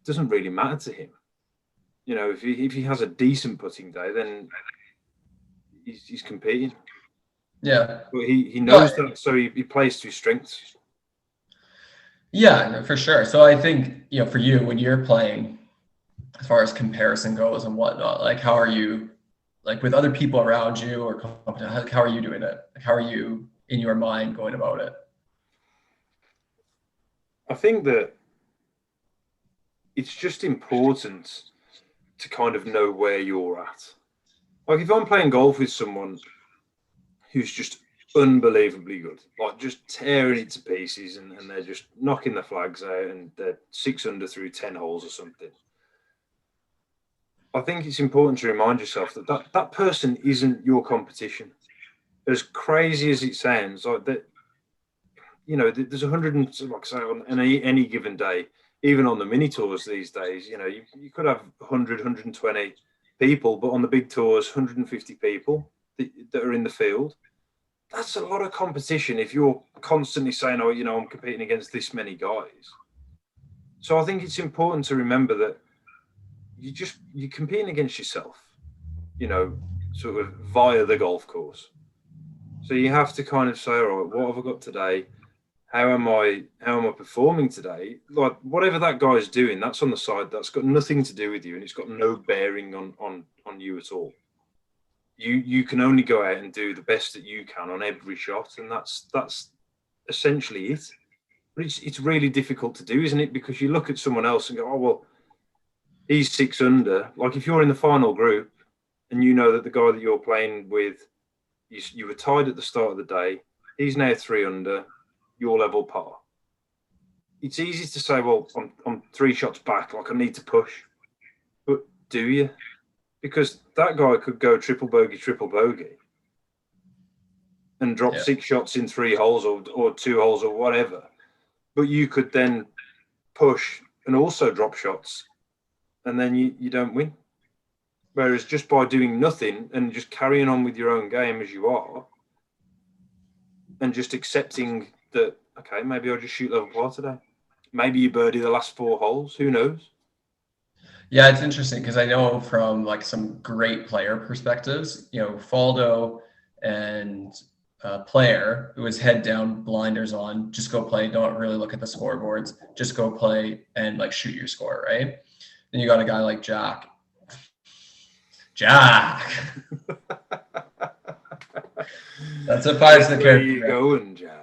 C: doesn't really matter to him. You know, if he has a decent putting day, then he's competing.
B: Yeah.
C: But he knows that, so he plays to his strengths.
B: Yeah, no, for sure. So I think, for you, when you're playing, as far as comparison goes and whatnot, like how are you, like with other people around you or how are you doing it? Like, how are you in your mind going about it?
C: I think that it's just important to kind of know where you're at. Like if I'm playing golf with someone who's just unbelievably good, like just tearing it to pieces, and they're just knocking the flags out, and they're 6 under through 10 holes or something. I think it's important to remind yourself that person isn't your competition. As crazy as it sounds, like that, there's 100 and, like say, on any given day, even on the mini tours these days, you could have 100, 120 people, but on the big tours, 150 people that are in the field. That's a lot of competition if you're constantly saying, oh, I'm competing against this many guys. So I think it's important to remember that you're competing against yourself, sort of via the golf course. So you have to kind of say, all right, what have I got today? How am I performing today? Like whatever that guy's doing, that's on the side. That's got nothing to do with you, and it's got no bearing on you at all. You can only go out and do the best that you can on every shot, and that's essentially it. But it's really difficult to do, isn't it? Because you look at someone else and go, oh well, he's 6 under. Like if you're in the final group and you know that the guy that you're playing with, you were tied at the start of the day, he's now 3 under, you're level par. It's easy to say, well, I'm 3 shots back, like I need to push. But do you? Because that guy could go triple bogey and drop 6 shots in 3 holes or 2 holes or whatever. But you could then push and also drop shots, and then you don't win. Whereas just by doing nothing and just carrying on with your own game as you are, and just accepting that, okay, maybe I'll just shoot level par today. Maybe you birdie the last 4 holes. Who knows?
B: Yeah, it's interesting because I know from like some great player perspectives, Faldo and player who was head down, blinders on, just go play, don't really look at the scoreboards, just go play and like shoot your score, right? Then you got a guy like Jack. That's a 5-star character.
C: Where you going, Jack?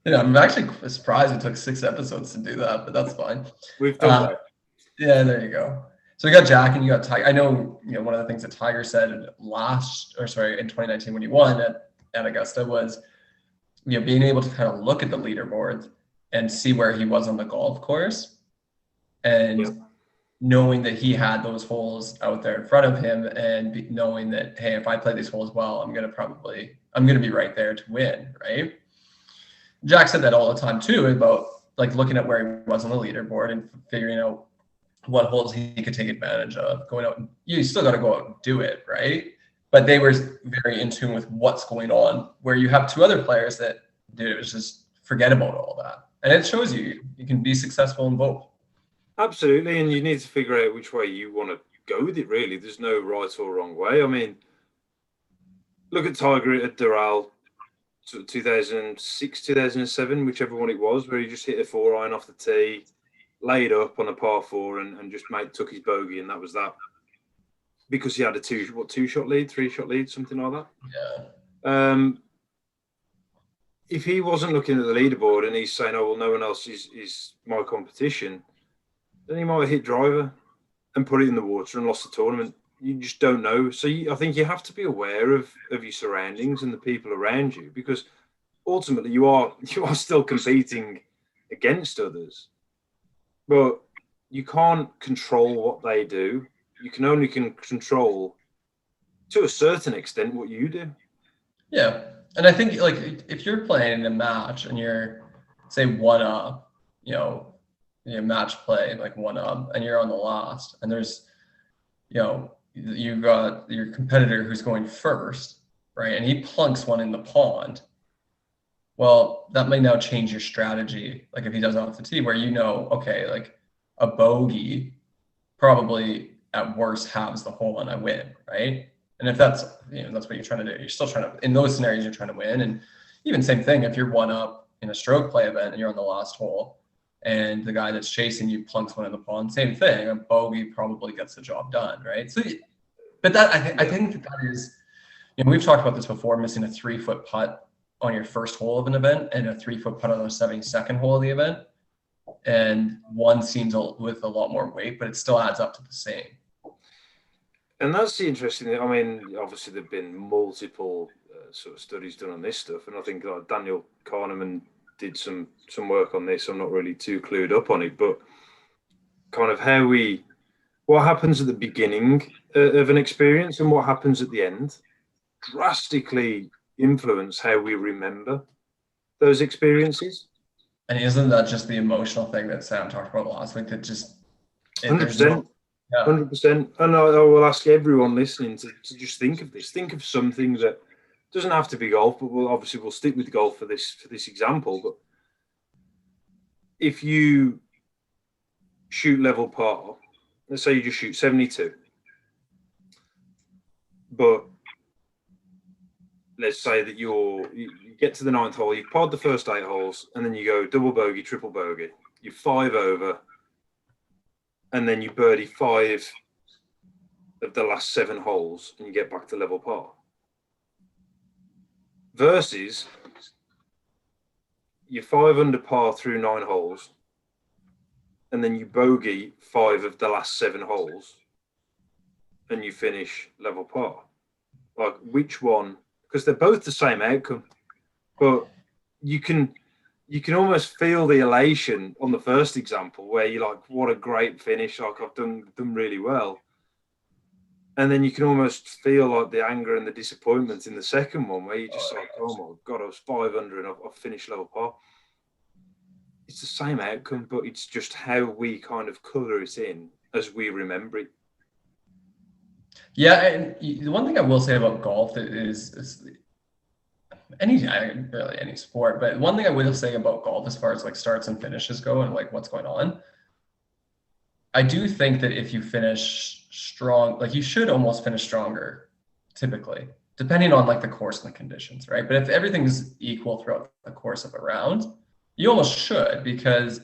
B: I'm actually surprised it took 6 episodes to do that, but that's fine.
C: We've done that.
B: Yeah, there you go. So you got Jack and you got Tiger. I know, one of the things that Tiger said in 2019 when he won at Augusta was, being able to kind of look at the leaderboards and see where he was on the golf course, and knowing that he had those holes out there in front of him, and knowing that, hey, if I play these holes well, I'm going to be right there to win, right? Jack said that all the time too, about like looking at where he was on the leaderboard and figuring out what holes he could take advantage of, going out. You still got to go out and do it, right? But they were very in tune with what's going on, where you have 2 other players that, dude, it was just forget about all that. And it shows you can be successful in both.
C: Absolutely. And you need to figure out which way you want to go with it, really. There's no right or wrong way. I mean, look at Tiger at Doral, 2006, 2007, whichever one it was, where he just hit a 4-iron off the tee, laid up on a par 4 and just took his bogey, and that was that. Because he had a 2-shot lead, 3-shot lead, something like that.
B: Yeah.
C: If he wasn't looking at the leaderboard and he's saying, oh, well, no one else is my competition, then he might have hit driver and put it in the water and lost the tournament. You just don't know. So I think you have to be aware of your surroundings and the people around you, because ultimately you are still competing against others, but you can't control what they do. You can only control to a certain extent what you do.
B: Yeah. And I think like if you're playing in a match and you're, say, 1 up, match play like 1 up, and you're on the last, and there's, you've got your competitor who's going first, right? And he plunks one in the pond. Well, that may now change your strategy. Like if he does it off the tee, where okay, like a bogey probably at worst halves the hole and I win, right? And if that's that's what you're trying to do, you're still trying to, in those scenarios, you're trying to win. And even same thing, if you're one up in a stroke play event and you're on the last hole and the guy that's chasing you plunks one in the pond, same thing, a bogey probably gets the job done, right? So, but that I think that is, we've talked about this before, missing a 3-foot putt on your first hole of an event and a 3-foot putt on the 72nd hole of the event. And one seems with a lot more weight, but it still adds up to the same.
C: And that's the interesting thing. I mean, obviously there've been multiple sort of studies done on this stuff, and I think Daniel Kahneman did some work on this. I'm not really too clued up on it, but kind of what happens at the beginning of an experience and what happens at the end drastically influence how we remember those experiences.
B: And isn't that just the emotional thing that Sam talked about last week? That just
C: 100%. 100%. And I will ask everyone listening to just think of this. Think of something that doesn't have to be golf, but we'll stick with golf for this example. But if you shoot level par, let's say you just shoot 72, but let's say that you get to the 9th hole, you've parred the first 8 holes, and then you go double bogey, triple bogey, you're 5 over, and then you birdie 5 of the last 7 holes, and you get back to level par. Versus you're 5 under par through 9 holes, and then you bogey 5 of the last 7 holes, and you finish level par. Like, which one? Because they're both the same outcome, but you can almost feel the elation on the first example where you're like, what a great finish, like I've done really well. And then you can almost feel like the anger and the disappointment in the second one where you're just like, oh my God, I was 5 under and I've finished level par. It's the same outcome, but it's just how we kind of colour it in as we remember it.
B: Yeah, and the one thing I will say about golf is any sport, but one thing I will say about golf as far as like starts and finishes go and like what's going on, I do think that if you finish strong, like you should almost finish stronger, typically, depending on like the course and the conditions, right? But if everything's equal throughout the course of a round, you almost should, because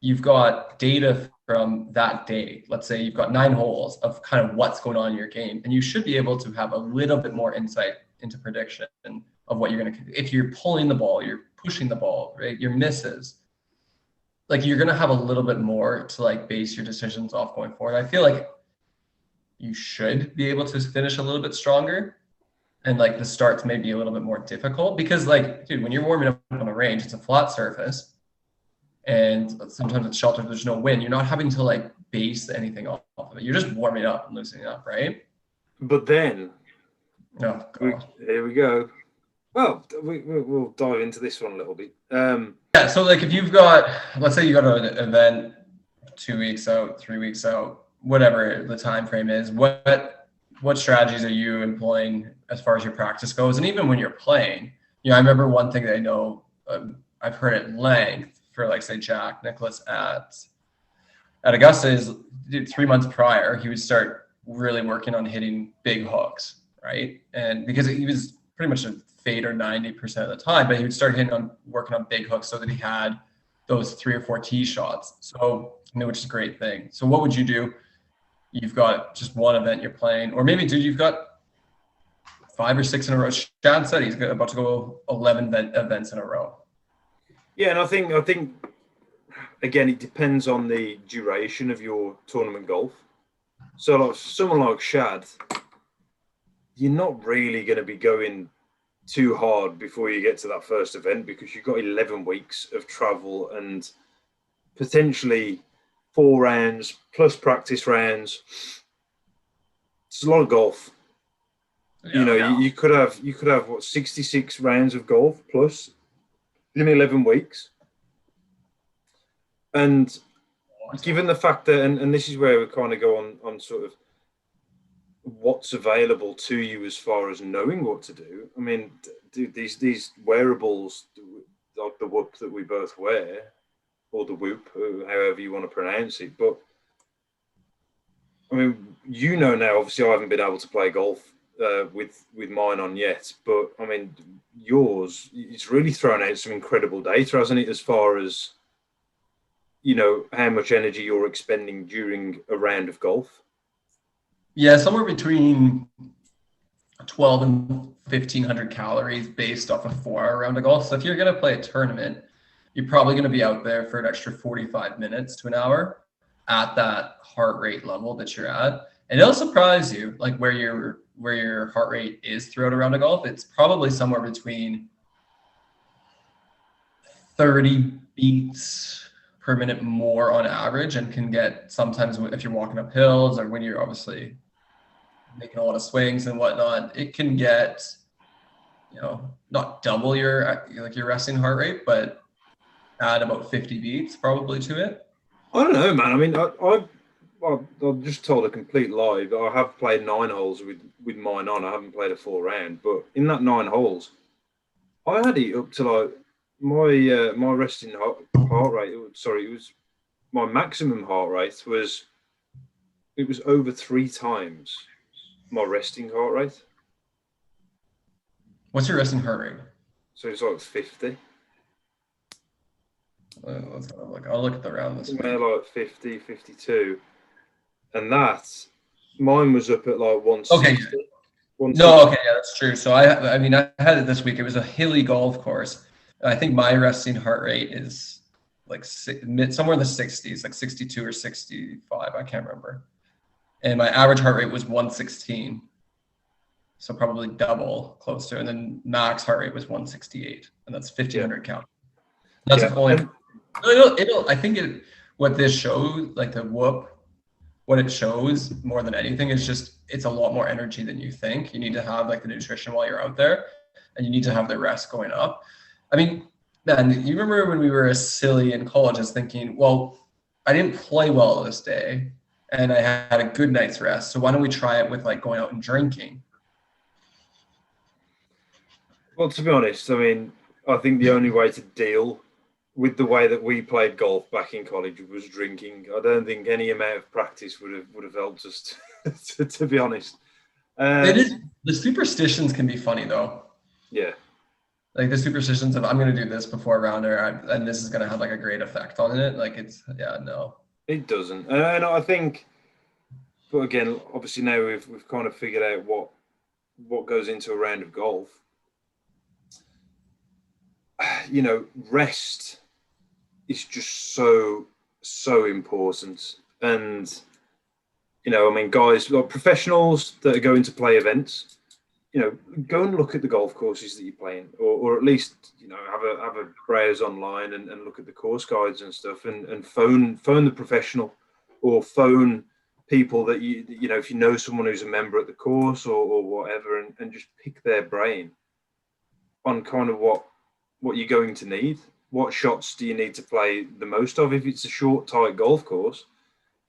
B: you've got data from that day. Let's say you've got 9 holes of kind of what's going on in your game, and you should be able to have a little bit more insight into prediction of what you're going to, if you're pulling the ball, you're pushing the ball, right? Your misses, like you're going to have a little bit more to like base your decisions off going forward. I feel like you should be able to finish a little bit stronger, and like the starts may be a little bit more difficult because like, dude, when you're warming up on a range, it's a flat surface and sometimes it's sheltered, there's no wind. You're not having to like base anything off of it. You're just warming up and loosening up, right?
C: But then, here we go. Well, we'll dive into this one a little bit.
B: Yeah, so like if you've got, let's say you got an event 2 weeks out, 3 weeks out, whatever the time frame is, what strategies are you employing as far as your practice goes? And even when you're playing, I remember one thing that I know I've heard at length for like say Jack Nicklaus at Augusta is 3 months prior, he would start really working on hitting big hooks, right? And because he was pretty much a fader 90% of the time, but he would start working on big hooks so that he had those 3 or 4 tee shots. So, which is a great thing. So what would you do? You've got just one event you're playing, or maybe, dude, you've got 5 or 6 in a row. Chad said he's about to go 11 events in a row.
C: Yeah, and I think again, it depends on the duration of your tournament golf. So like someone like Shad, you're not really going to be going too hard before you get to that first event because you've got 11 weeks of travel and potentially 4 rounds plus practice rounds. It's a lot of golf. Yeah, you could have what 66 rounds of golf plus in 11 weeks. And given the fact that, and this is where we kind of go on sort of what's available to you as far as knowing what to do. I mean, dude, these wearables like the whoop that we both wear, or the whoop, however you want to pronounce it. But I mean, now, obviously I haven't been able to play golf with mine on yet, but I mean, yours, it's really thrown out some incredible data, hasn't it, as far as, how much energy you're expending during a round of golf?
B: Yeah, somewhere between 12 and 1,500 calories based off a 4-hour round of golf. So if you're going to play a tournament, you're probably going to be out there for an extra 45 minutes to an hour at that heart rate level that you're at. And it'll surprise you, like where your heart rate is throughout a round of golf. It's probably somewhere between 30 beats per minute more on average, and can get sometimes if you're walking up hills or when you're obviously making a lot of swings and whatnot, it can get, not double your resting heart rate, but add about 50 beats probably to it.
C: I don't know, man. I mean, I've just told a complete lie. I have played 9 holes with mine on. I haven't played a full round, but in that 9 holes, I had it up to like my resting heart rate. Sorry, it was my maximum heart rate was over 3 times my resting heart rate.
B: What's your resting heart rate?
C: So it's like 50.
B: Let's have a look. I'll look at the round this week.
C: Like 50, 52. And mine was up at like 160.
B: Okay.
C: 160.
B: No, okay, yeah, that's true. So I had it this week. It was a hilly golf course. I think my resting heart rate is like somewhere in the 60s, like 62 or 65. I can't remember. And my average heart rate was 116. So probably double, close to. And then max heart rate was 168. And that's 1,500 count. That's only. I think what this shows, like the whoop, what it shows more than anything is just it's a lot more energy than you think. You need to have like the nutrition while you're out there, and you need to have the rest going up. I mean, man, you remember when we were silly in college, I was thinking, well, I didn't play well this day, and I had a good night's rest. So why don't we try it with like going out and drinking?
C: Well, to be honest, I mean, I think the only way to deal with the way that we played golf back in college was drinking. I don't think any amount of practice would have helped us, to be honest.
B: It is. The superstitions can be funny though.
C: Yeah.
B: Like the superstitions of I'm going to do this before a rounder, and this is going to have like a great effect on it. Like no.
C: It doesn't, and I think. But again, obviously now we've kind of figured out what goes into a round of golf. Rest is just so important. And, I mean, guys, like professionals that are going to play events, go and look at the golf courses that you're playing, or at least, have a browse online and look at the course guides and stuff, and phone the professional, or phone people that if you know someone who's a member at the course or whatever, and just pick their brain on kind of what you're going to need. What shots do you need to play the most of? If it's a short, tight golf course,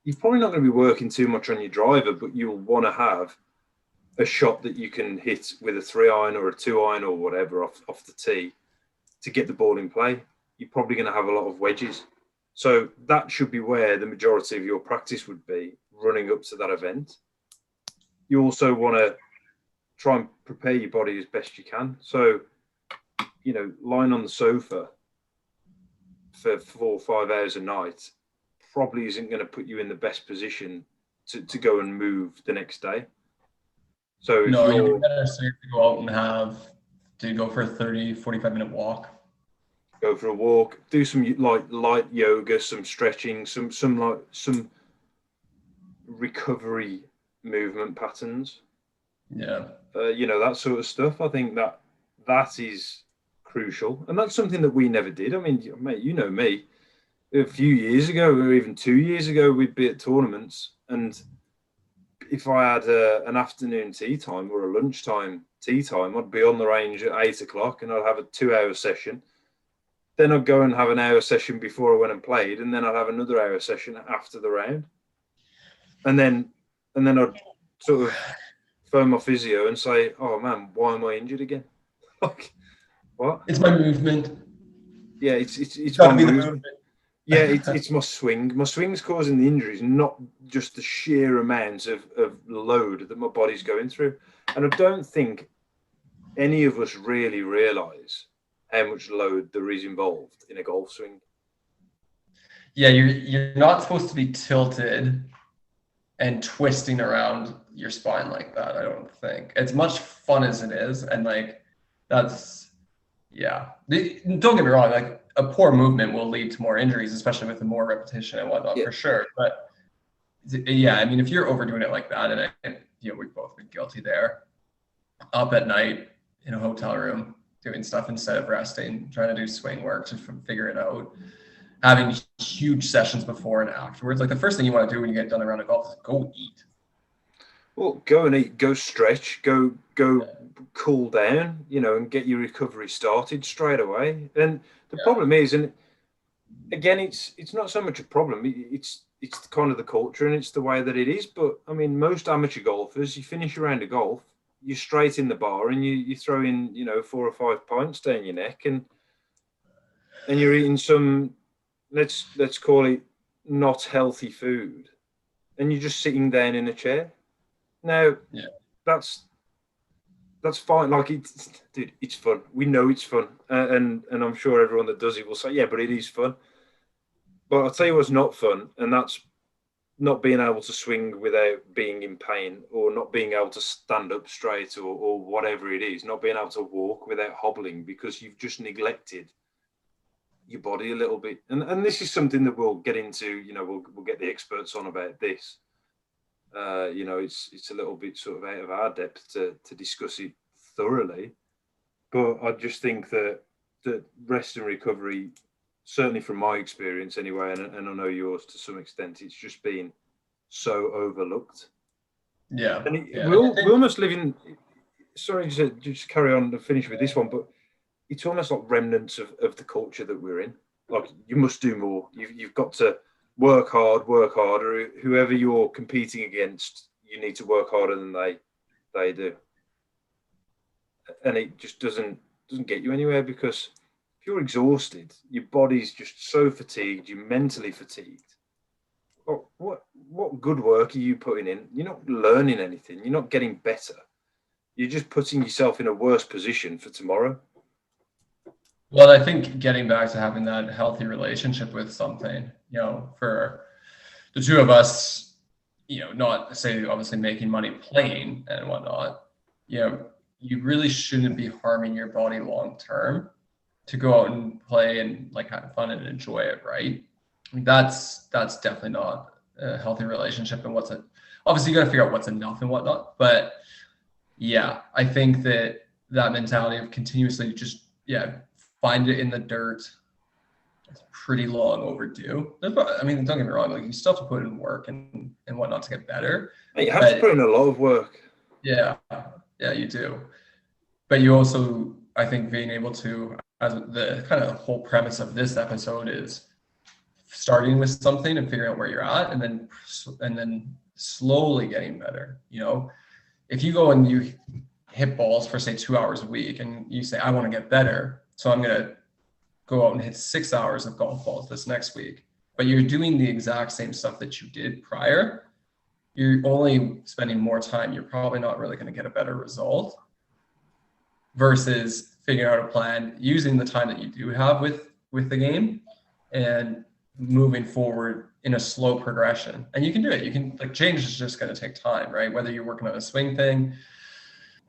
C: you're probably not going to be working too much on your driver, but you'll want to have a shot that you can hit with a 3-iron or a 2-iron or whatever off the tee to get the ball in play. You're probably going to have a lot of wedges. So that should be where the majority of your practice would be running up to that event. You also want to try and prepare your body as best you can. So, lying on the sofa for 4 or 5 hours a night probably isn't going to put you in the best position to go and move the next day. So
B: you're better to go out and go for a 30, 45-minute walk.
C: Go for a walk, do some light yoga, some stretching, some recovery movement patterns.
B: Yeah.
C: That sort of stuff. I think that is crucial, and that's something that we never did. I mean, mate, me. A few years ago, or even 2 years ago, we'd be at tournaments, and if I had an afternoon tea time or a lunchtime tea time, I'd be on the range at 8 o'clock, and I'd have a 2-hour session. Then I'd go and have an hour session before I went and played, and then I'd have another hour session after the round, and then I'd sort of phone my physio and say, "Oh man, why am I injured again?" Like, what?
B: It's my movement.
C: Yeah, it's
B: Got to
C: my
B: be the
C: movement.
B: movement.
C: Yeah, it's my swing. My swing's causing the injuries, not just the sheer amount of load that my body's going through. And I don't think any of us really realise how much load there is involved in a golf swing.
B: Yeah, you're not supposed to be tilted and twisting around your spine like that. I don't think. As much fun as it is, and like that's yeah. Don't get me wrong. Like a poor movement will lead to more injuries, especially with the more repetition and whatnot,
C: Yeah.
B: for sure. But yeah, I mean, if you're overdoing it like that, and we've both been guilty there, up at night in a hotel room doing stuff instead of resting, trying to do swing work to figure it out, having huge sessions before and afterwards. Like the first thing you want to do when you get done around a golf is go eat.
C: Well, go and eat, go stretch, go cool down, and get your recovery started straight away. And the problem is, and again, it's not so much a problem. It's kind of the culture and it's the way that it is. But I mean, most amateur golfers, you finish a round of golf, you're straight in the bar and you throw in 4 or 5 pints down your neck and you're eating some let's call it not healthy food, and you're just sitting down in a chair. Now, that's fine. Like it's fun. We know it's fun, and I'm sure everyone that does it will say, yeah, but it is fun. But I'll tell you what's not fun, and that's not being able to swing without being in pain, or not being able to stand up straight, or whatever it is, not being able to walk without hobbling because you've just neglected your body a little bit. And this is something that we'll get into. We'll get the experts on about this. It's a little bit sort of out of our depth to discuss it thoroughly, but I just think that rest and recovery, certainly from my experience anyway, and I know yours to some extent, it's just been so overlooked.
B: Yeah.
C: And we almost live in, sorry to just carry on and finish with this one, but it's almost like remnants of the culture that we're in. Like, you must do more. You've got to work harder. Whoever you're competing against, you need to work harder than they do. And it just doesn't get you anywhere, because if you're exhausted, your body's just so fatigued, you're mentally fatigued. What good work are you putting in? You're not learning anything. You're not getting better. You're just putting yourself in a worse position for tomorrow.
B: Well, I think getting back to having that healthy relationship with something, for the two of us, not say obviously making money playing and whatnot, you really shouldn't be harming your body long term to go out and play and like have fun and enjoy it, right? That's definitely not a healthy relationship. And obviously you got to figure out what's enough and whatnot. But yeah, I think that mentality of continuously just find it in the dirt, it's pretty long overdue. I mean, don't get me wrong, like you still have to put in work and whatnot to get better.
C: You have to put in a lot of work.
B: Yeah, you do. But you also, I think, being able to, as the kind of whole premise of this episode is starting with something and figuring out where you're at, and then slowly getting better. If you go and you hit balls for say 2 hours a week, and you say, I want to get better, so I'm going to go out and hit 6 hours of golf balls this next week, but you're doing the exact same stuff that you did prior, you're only spending more time. You're probably not really going to get a better result versus figuring out a plan, using the time that you do have with the game and moving forward in a slow progression. And you can do it. You can, like, change is just going to take time, right? Whether you're working on a swing thing,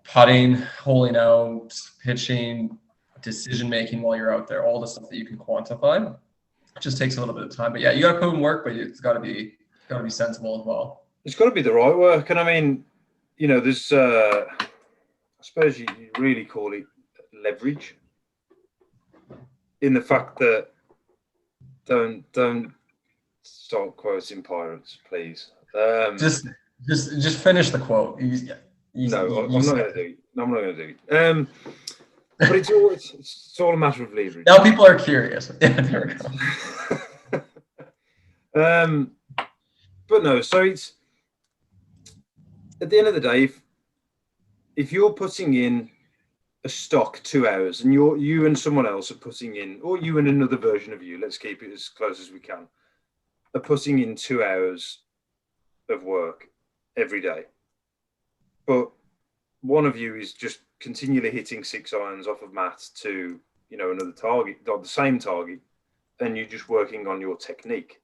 B: putting, holing out, pitching, decision-making while you're out there, all the stuff that you can quantify, it just takes a little bit of time. But yeah, you got to put in work, but it's got to be sensible as well.
C: It's got to be the right work. And I mean, there's, I suppose you really call it leverage, in the fact that don't start quoting pirates, please.
B: Just finish the quote.
C: No, I'm not going to do it. I'm not going to do it. But it's all a matter of leverage.
B: Now people are curious. Yeah, there we
C: go. But no, so it's, at the end of the day, if you're putting in a stock 2 hours, and you and someone else are putting in, or you and another version of you, let's keep it as close as we can, are putting in 2 hours of work every day, but one of you is just continually hitting 6 irons off of mat to, another target, or the same target, and you're just working on your technique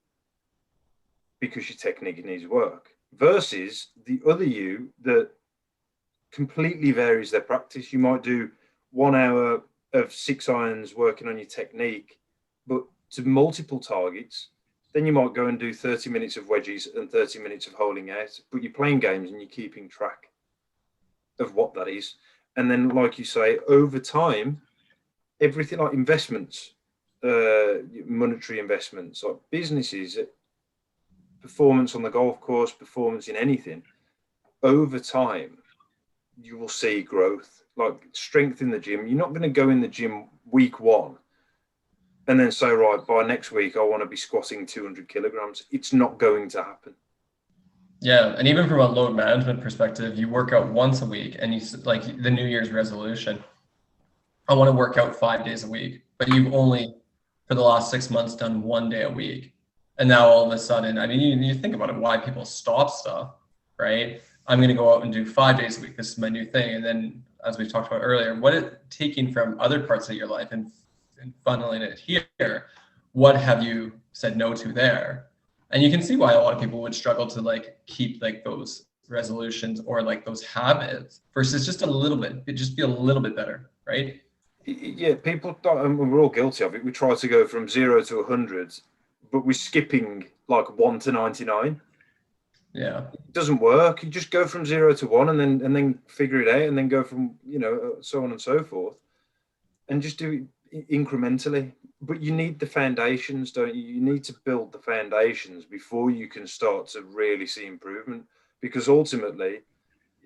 C: because your technique needs work, versus the other you that completely varies their practice. You might do 1 hour of 6 irons working on your technique, but to multiple targets. Then you might go and do 30 minutes of wedges and 30 minutes of holding out, but you're playing games and you're keeping track of what that is. And then, like you say, over time, everything like investments, monetary investments, like businesses, performance on the golf course, performance in anything, over time, you will see growth, like strength in the gym. You're not going to go in the gym week 1 and then say, right, by next week, I want to be squatting 200 kilograms. It's not going to happen.
B: Yeah. And even from a load management perspective, you work out once a week, and you, like the New Year's resolution, I want to work out 5 days a week, but you've only for the last 6 months done 1 day a week. And now all of a sudden, I mean, you think about it, why people stop stuff, right? I'm going to go out and do 5 days a week. This is my new thing. And then, as we talked about earlier, what it taking from other parts of your life and funneling it here, what have you said no to there? And you can see why a lot of people would struggle to like keep like those resolutions or like those habits versus just a little bit, just be a little bit better, right?
C: Yeah, people don't, and we're all guilty of it. We try to go from 0 to 100, but we're skipping like 1 to 99.
B: Yeah,
C: it doesn't work. You just go from 0 to 1 and then figure it out, and then go from, so on and so forth, and just do it incrementally. But you need the foundations, don't you? You need to build the foundations before you can start to really see improvement, because ultimately,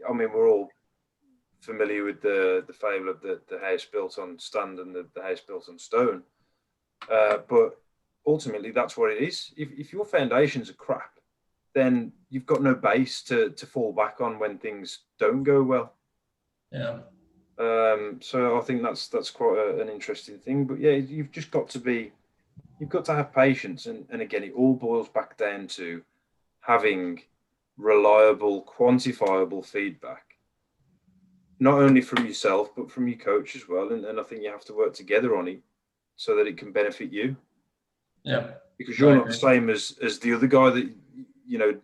C: I mean, we're all familiar with the fable of the house built on sand and the house built on stone, but ultimately that's what it is. If your foundations are crap, then you've got no base to fall back on when things don't go well.
B: Yeah.
C: So I think that's quite an interesting thing. But yeah, you've got to have patience, and again, it all boils back down to having reliable, quantifiable feedback, not only from yourself but from your coach as well. And I think you have to work together on it so that it can benefit you.
B: Yeah.
C: Because you're not the same as the other guy that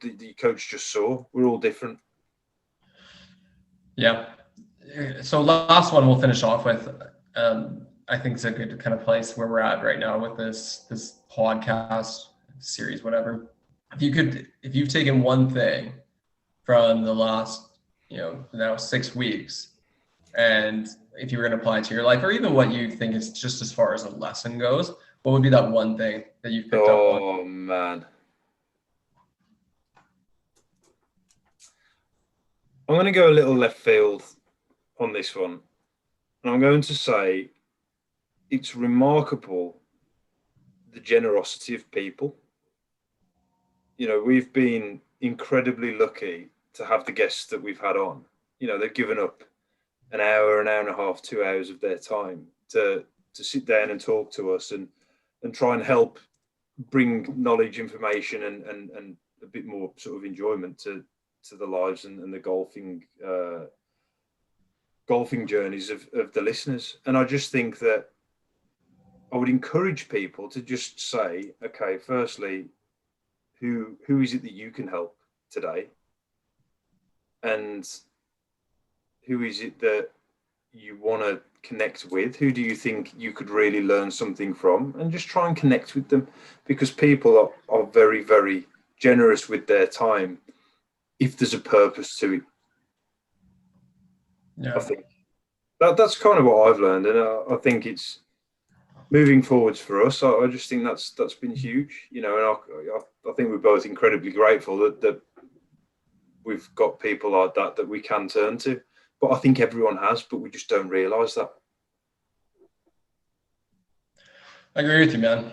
C: the coach just saw. We're all different.
B: Yeah. So last one we'll finish off with. I think it's a good kind of place where we're at right now with this podcast series, whatever. If you've taken one thing from the last, now 6 weeks, and if you were going to apply it to your life, or even what you think is just as far as a lesson goes, what would be that one thing that you picked up on?
C: Oh man. I'm going to go a little left field on this one. And I'm going to say it's remarkable the generosity of people. We've been incredibly lucky to have the guests that we've had on. They've given up an hour and a half, 2 hours of their time to sit down and talk to us and try and help bring knowledge, information, and a bit more sort of enjoyment to the lives and the golfing journeys of the listeners. And I just think that I would encourage people to just say, okay, firstly, who is it that you can help today? And who is it that you want to connect with? Who do you think you could really learn something from? And just try and connect with them, because people are very, very generous with their time if there's a purpose to it.
B: Yeah.
C: I think that's kind of what I've learned, and I think it's moving forwards for us. I just think that's been huge, and I think we're both incredibly grateful that we've got people like that we can turn to. But I think everyone has, but we just don't realise that.
B: I agree with you, man.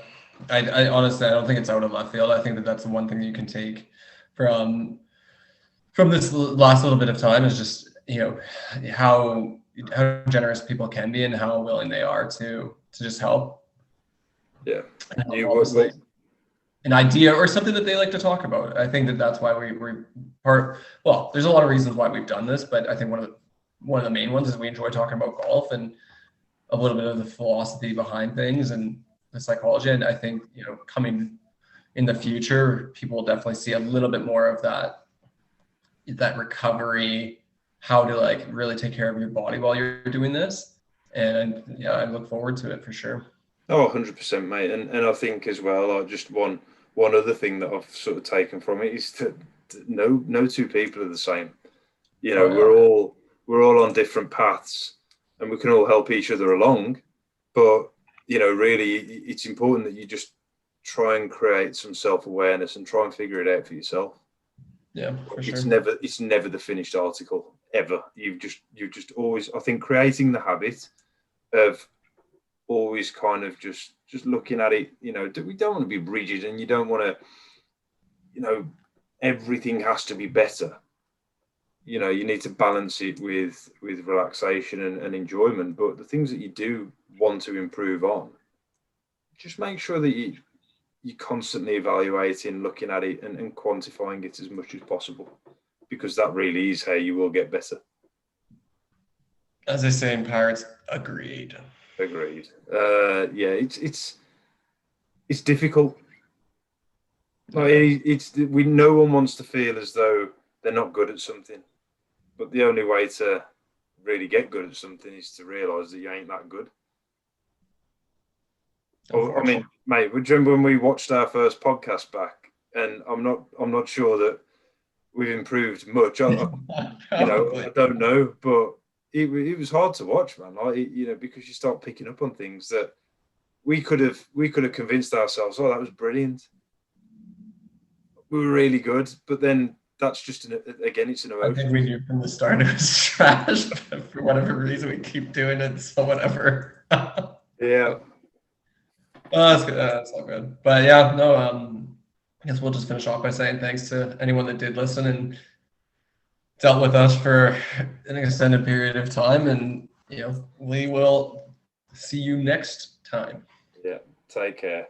B: I honestly, I don't think it's out of left field. I think that's the one thing you can take from this last little bit of time is just, how generous people can be and how willing they are to just help.
C: Yeah.
B: And an idea or something that they like to talk about. I think that's why there's a lot of reasons why we've done this, but I think one of the main ones is we enjoy talking about golf and a little bit of the philosophy behind things and the psychology. And I think, coming in the future, people will definitely see a little bit more of that recovery, how to like really take care of your body while you're doing this. And yeah, I look forward to it for sure.
C: Oh, 100%, mate. And I think as well, just one other thing that I've sort of taken from it is that no two people are the same. We're all on different paths and we can all help each other along. But, really it's important that you just try and create some self-awareness and try and figure it out for yourself.
B: Yeah, for sure.
C: It's never the finished article ever. You've just always, I think, creating the habit of always kind of just looking at it. We don't want to be rigid, and you don't want to, everything has to be better. You need to balance it with relaxation and enjoyment. But the things that you do want to improve on, just make sure that you're constantly evaluating, looking at it and quantifying it as much as possible, because that really is how you will get better.
B: As they say in Pirates, agreed.
C: Yeah, it's difficult. No one wants to feel as though they're not good at something, but the only way to really get good at something is to realise that you ain't that good. I mean, mate, remember when we watched our first podcast back, and I'm not sure that we've improved much. I don't know, but it was hard to watch, man. Because you start picking up on things that we could have convinced ourselves, oh, that was brilliant. We were really good, but then that's just it's an emotion.
B: I think we knew from the start it was trash, but for whatever reason we keep doing it. So whatever.
C: Yeah.
B: Oh, that's good. That's all good. But yeah, no. I guess we'll just finish off by saying thanks to anyone that did listen and dealt with us for an extended period of time, and we will see you next time.
C: Yeah. Take care.